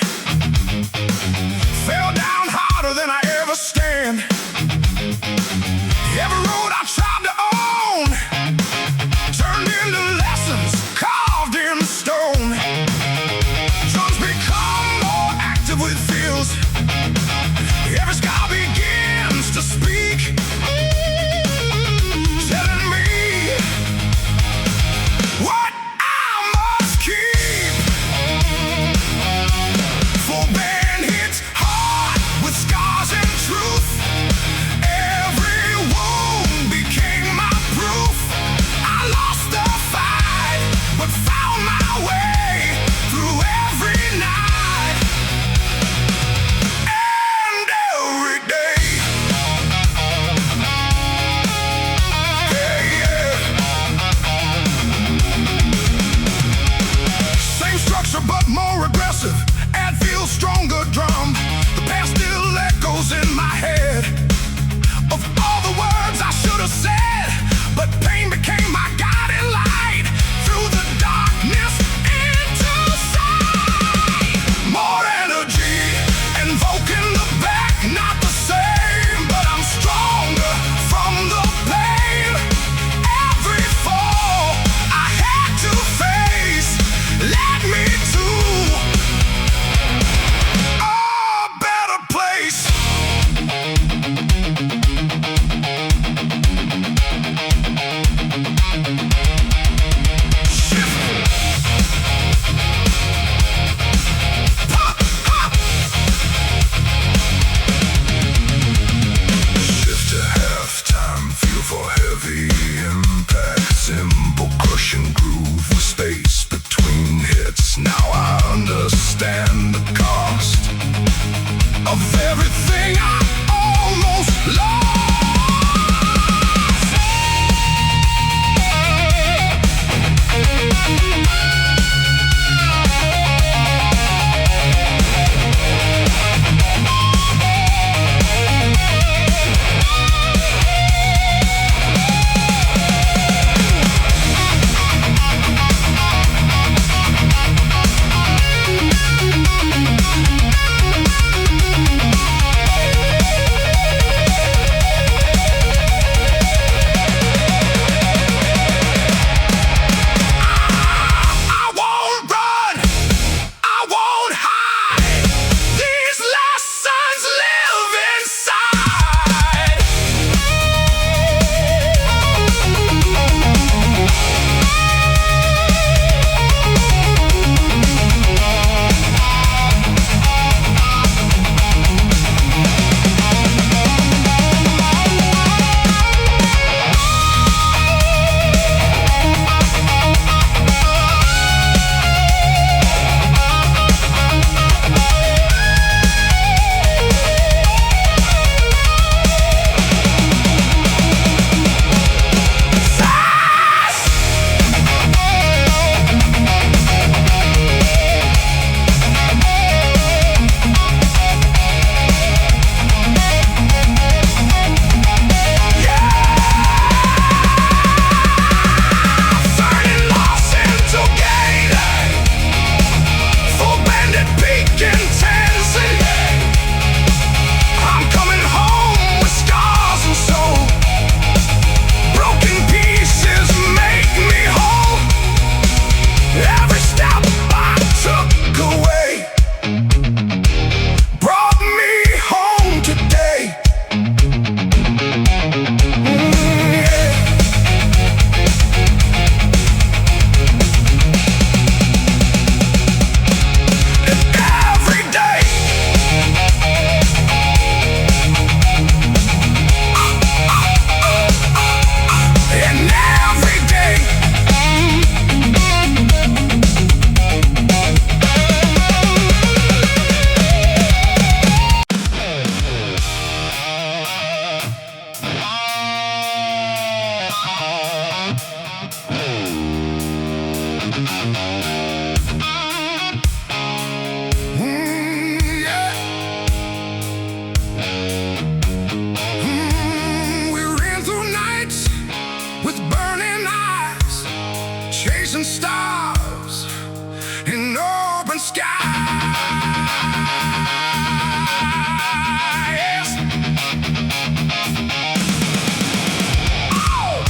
Fell down harder than I ever stand. Every road I tried to own turned into lessons carved in stone. Drums become more active with feels. Every sky begins to speak, telling me what I must keep. Full band hits hard with scars and truth. Every wound became my proof. I lost the fight, but found my way through every night and every day. Yeah, yeah. Same structure but more aggressive. Add feels stronger drum. The past still echoes in my head of all the words I should have said, but pain became my guiding light through the darkness into sight. More energy, invoking the back, not the same, but I'm stronger from the pain. Every fall I had to face led me to a better place. Shift. Ha, ha. Shift to halftime, feel for heavy impact. Simple crushing groove with space between hits. Now I understand the cost Of everything I almost lost. sky. Yes. Oh!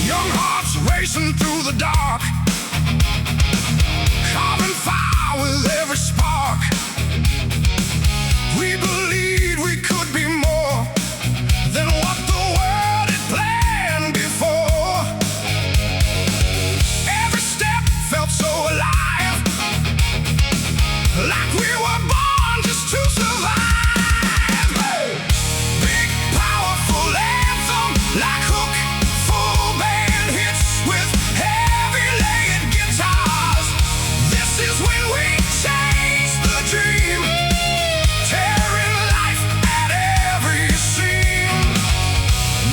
Young hearts racing through the dark, carving fire with every spark. We believed we could be more than what the world had planned before. Every step felt so alive, like we were born just to survive. Big, powerful anthem, like hook, full band hits with heavy layered guitars. This is when we chase the dream, tearing life at every seam.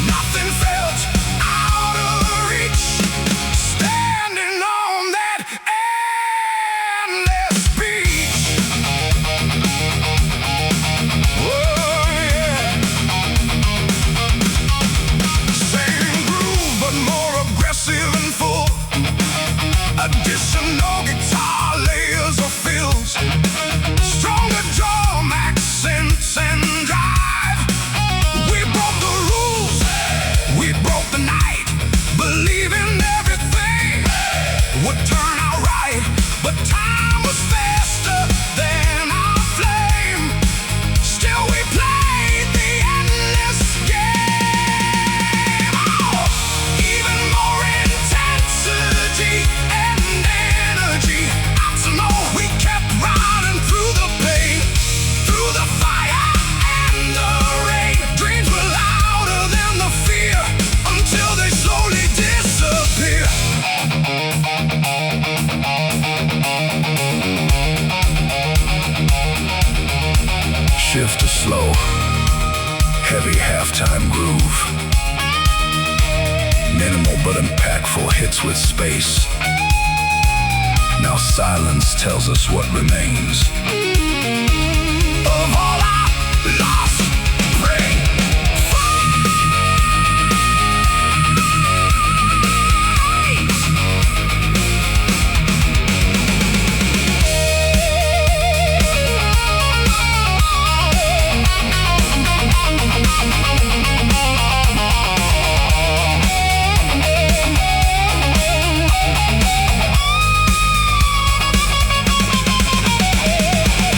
Nothing felt out of reach, standing on that endless beach. Oh yeah. Same groove, but more aggressive and full. Additional guitar layers or fills, stronger drum accents and drive. We broke the rules, we broke the night, believing everything would turn out right. But time was faster than our flame. Still we played the endless game. Oh, even more intensity and energy. Out to know we kept riding through the pain, through the fire and the rain. Dreams were louder than the fear, until they slowly disappear. Shift to slow, heavy halftime groove. Minimal but impactful hits with space. Now silence tells us what remains. Of all our lost brain.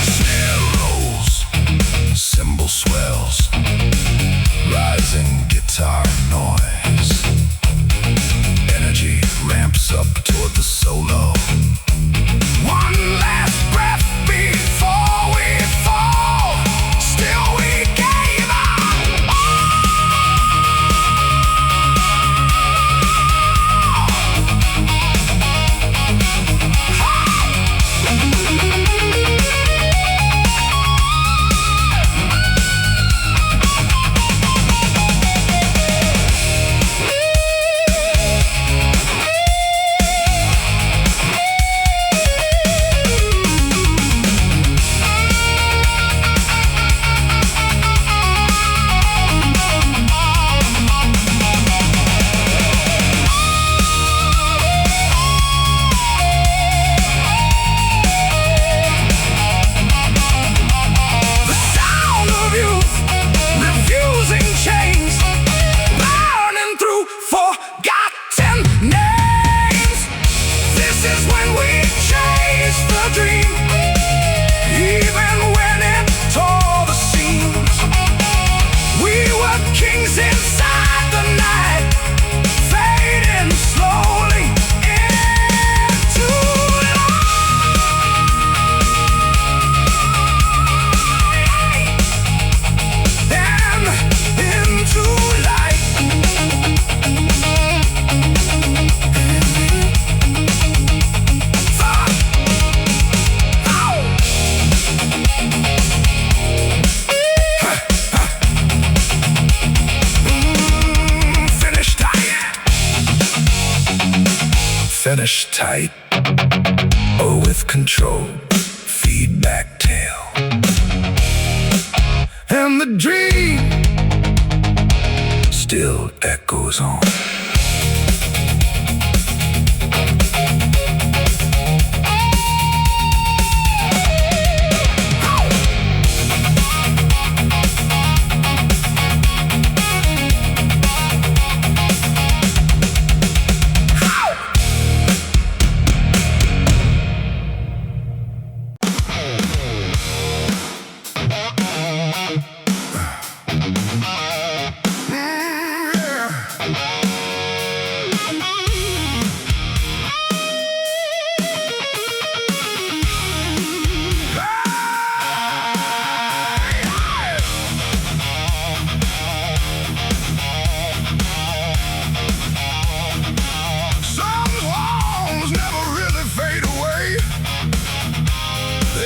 Snare rolls, cymbal swells, rising guitar noise. Energy ramps up toward the solo. One last breath before we fall. Still we gave up. The sound of youth, refusing chains, burning through forgotten names. This is when we chase the dream, even when it tore the seams. We were kings inside the night, fading slowly into the light. And into light. Finish tight. Finish tight. Oh with control, feedback tail. And the dream still echoes on.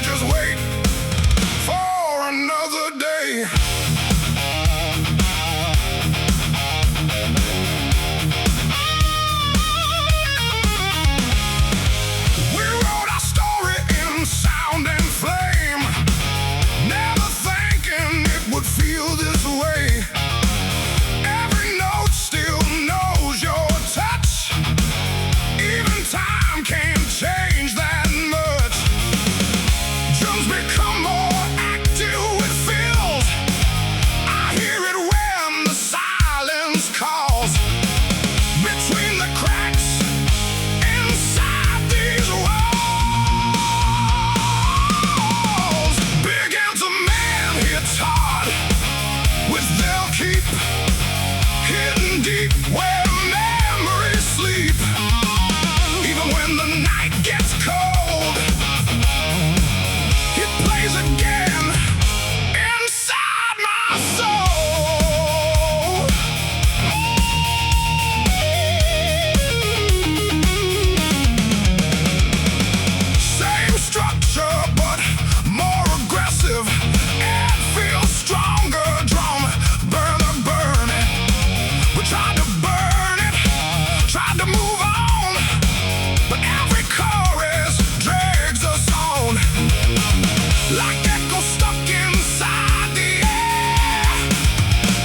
Just wait for another day. We wrote our story in sound and flame, never thinking it would feel this way. Every note still knows your touch, even time can't change that much. Drums become more active with fills. I hear it when the silence calls. Between the cracks inside these walls, begins a man hits hard with they'll keep hidden deep where memories sleep. Even when the night gets cold, it plays again inside my soul. Same structure but more aggressive. It feels stronger. Drum burn it. We tried to burn it, tried to move on, but every chorus drags us on. Like echoes stuck inside the air,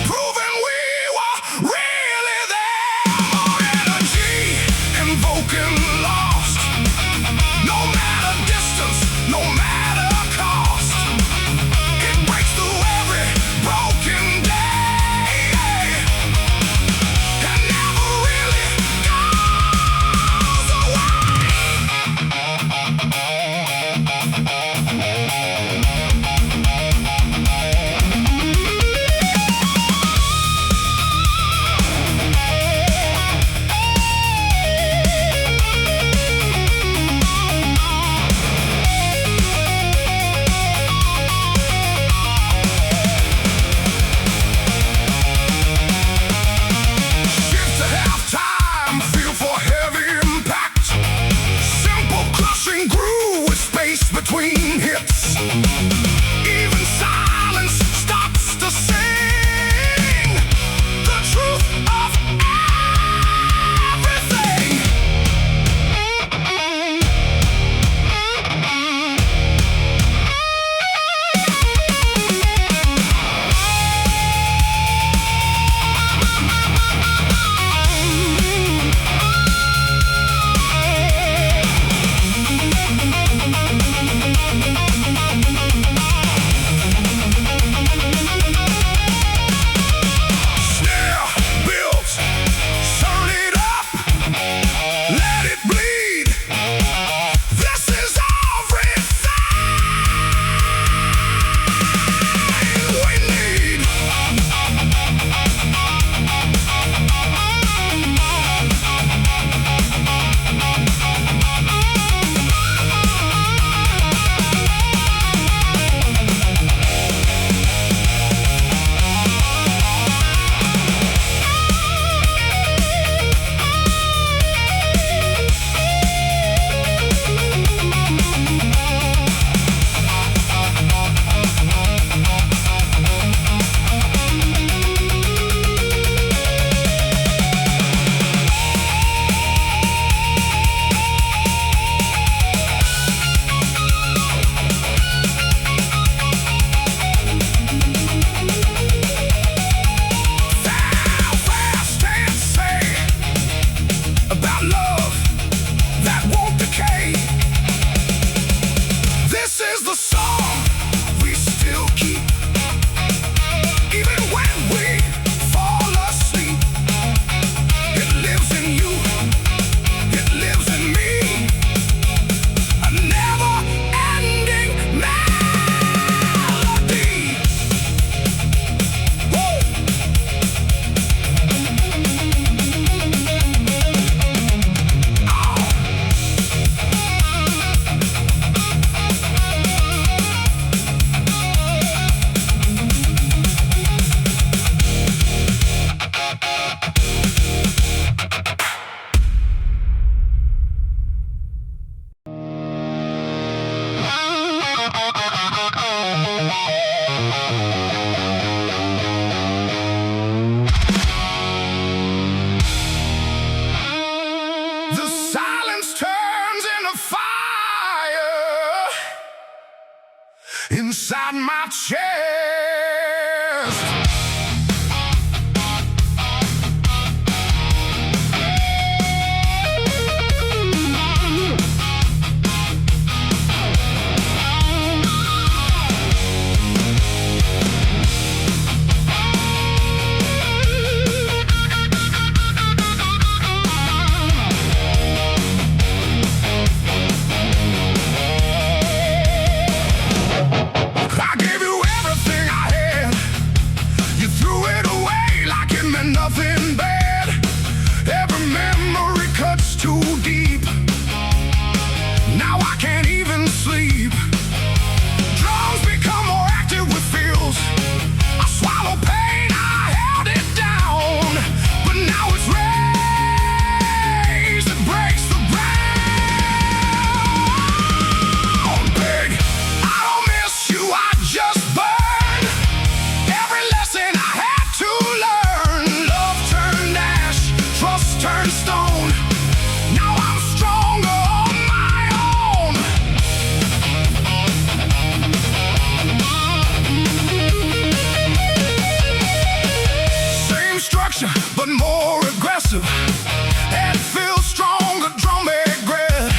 proving we were really there. More energy invoking lost, no matter distance, no matter cost. It breaks through every broken day and never really goes away. inside my chest. I gave you everything I had. You threw it away like it meant nothing bad. Every memory cuts too deep. Now I can't even sleep. Drums become more active with feels. I swallow pain, I held it down, but now it's raised, it breaks the ground. Big, I don't miss you, I just burn. Every lesson I had to learn. Love turned ash, trust turned stone. Now I'm stronger on my own. Same structure, but more aggressive. Head feels stronger, drum regret.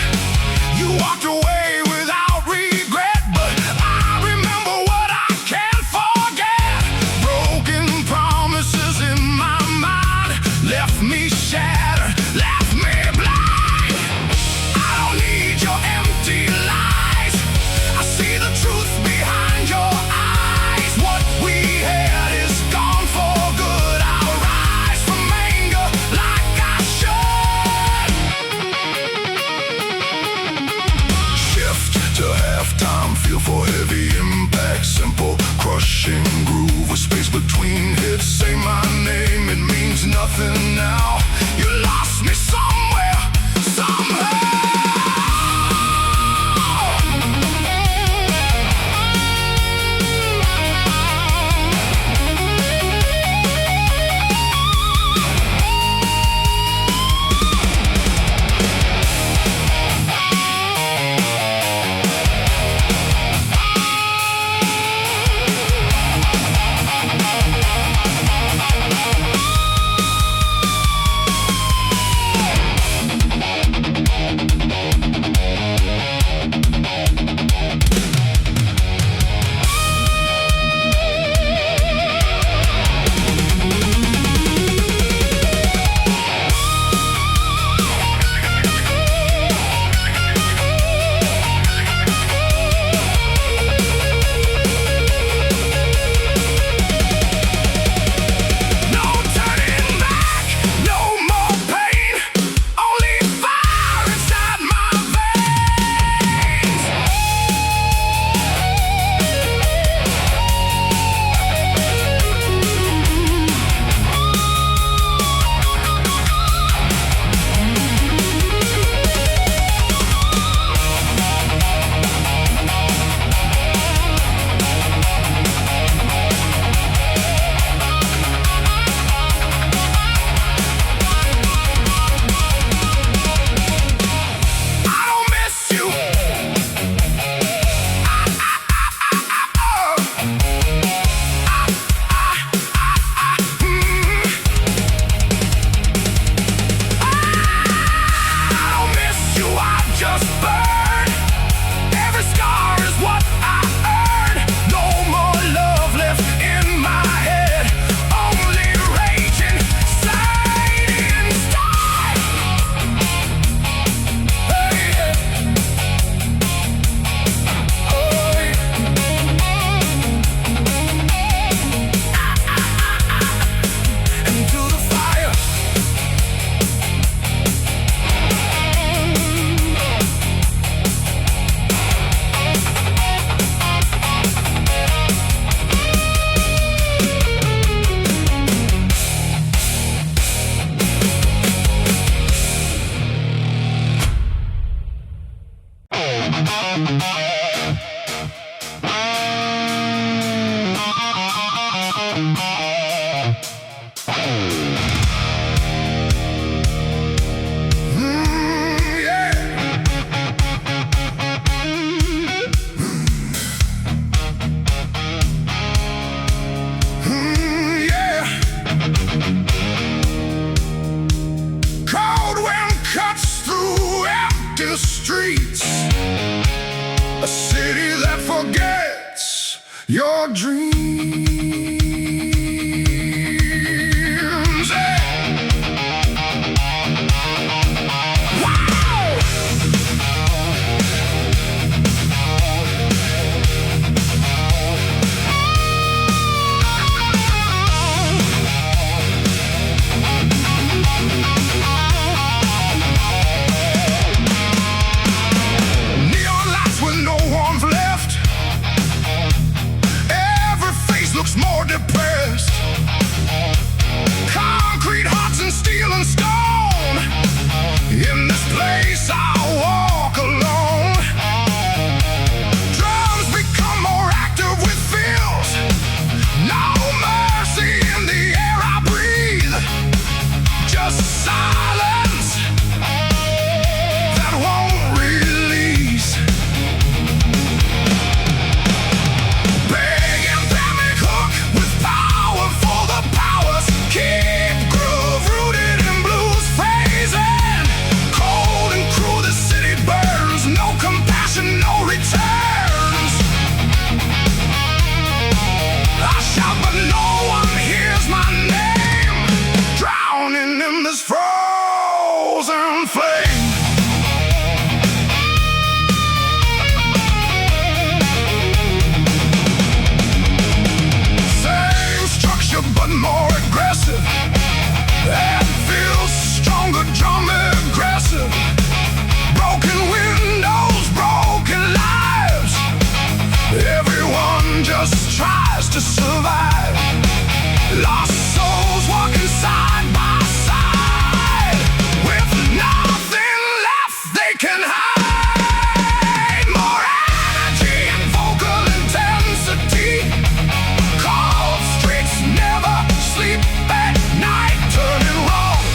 You walked away without regret, but I remember what I can't forget. Broken promises in my mind left me shattered, left me blind. I don't need your empty lies. I see the truth behind your eyes. What we had is gone for good. I'll rise from anger like I should. Shift to halftime, feel for heavy impact. Simple, crushing groove with space between hits. Say my name, it means nothing now. You lost me somewhere, somehow. No turning back, no more pain, only fire inside my veins. I don't miss you. I don't miss you, I just burn. Every scar is what I earned. No more love left in my head. Only rage inside, inside. Hey, into the fire. Yeah. city that forgets your dreams. Looks more depressed. Concrete hearts and steel and stone. In this place I walk alone. Drums become more active with feels. No mercy in the air I breathe. Just silence that won't release. Keep groove rooted in blues phrasing. Cold and cruel the city burns. No compassion, no returns. I shout but no one hears my name. Drowning in this frozen flame. Same structure but more aggressive. That feels stronger, drum aggressive. Broken windows, broken lives. Everyone just tries to survive. Lost souls walking side by side, with nothing left they can hide. More energy and vocal intensity. Cold streets never sleep at night. Turning wrong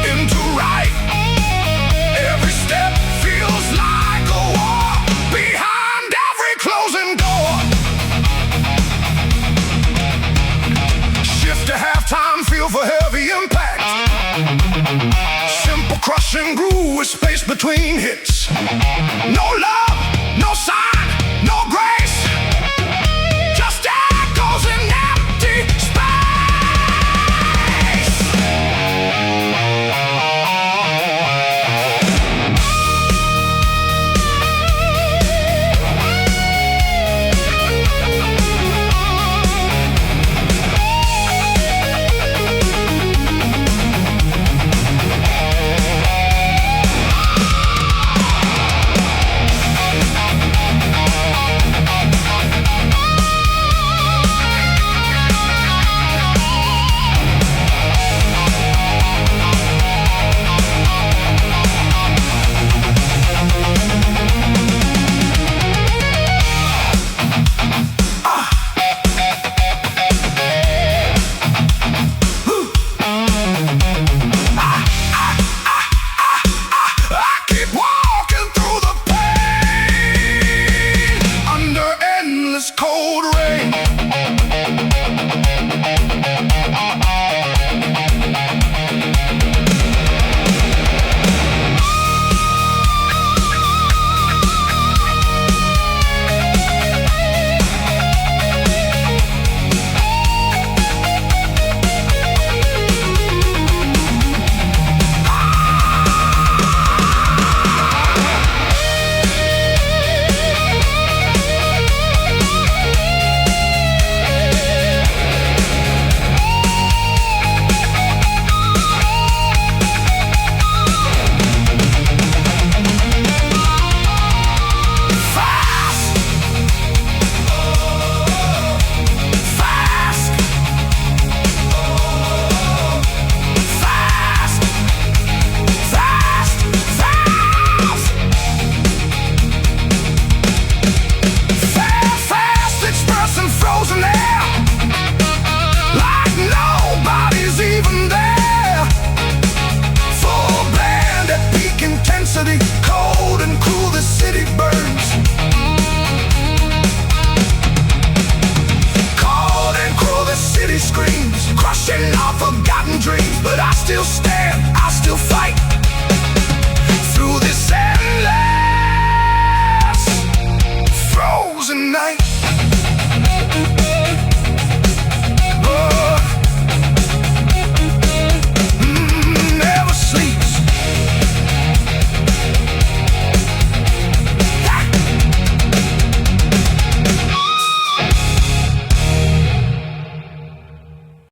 into right. Every step feels like a war. Behind every closing door. Shift to halftime, feel for heavy impact. Simple crushing groove with space between hits. No love,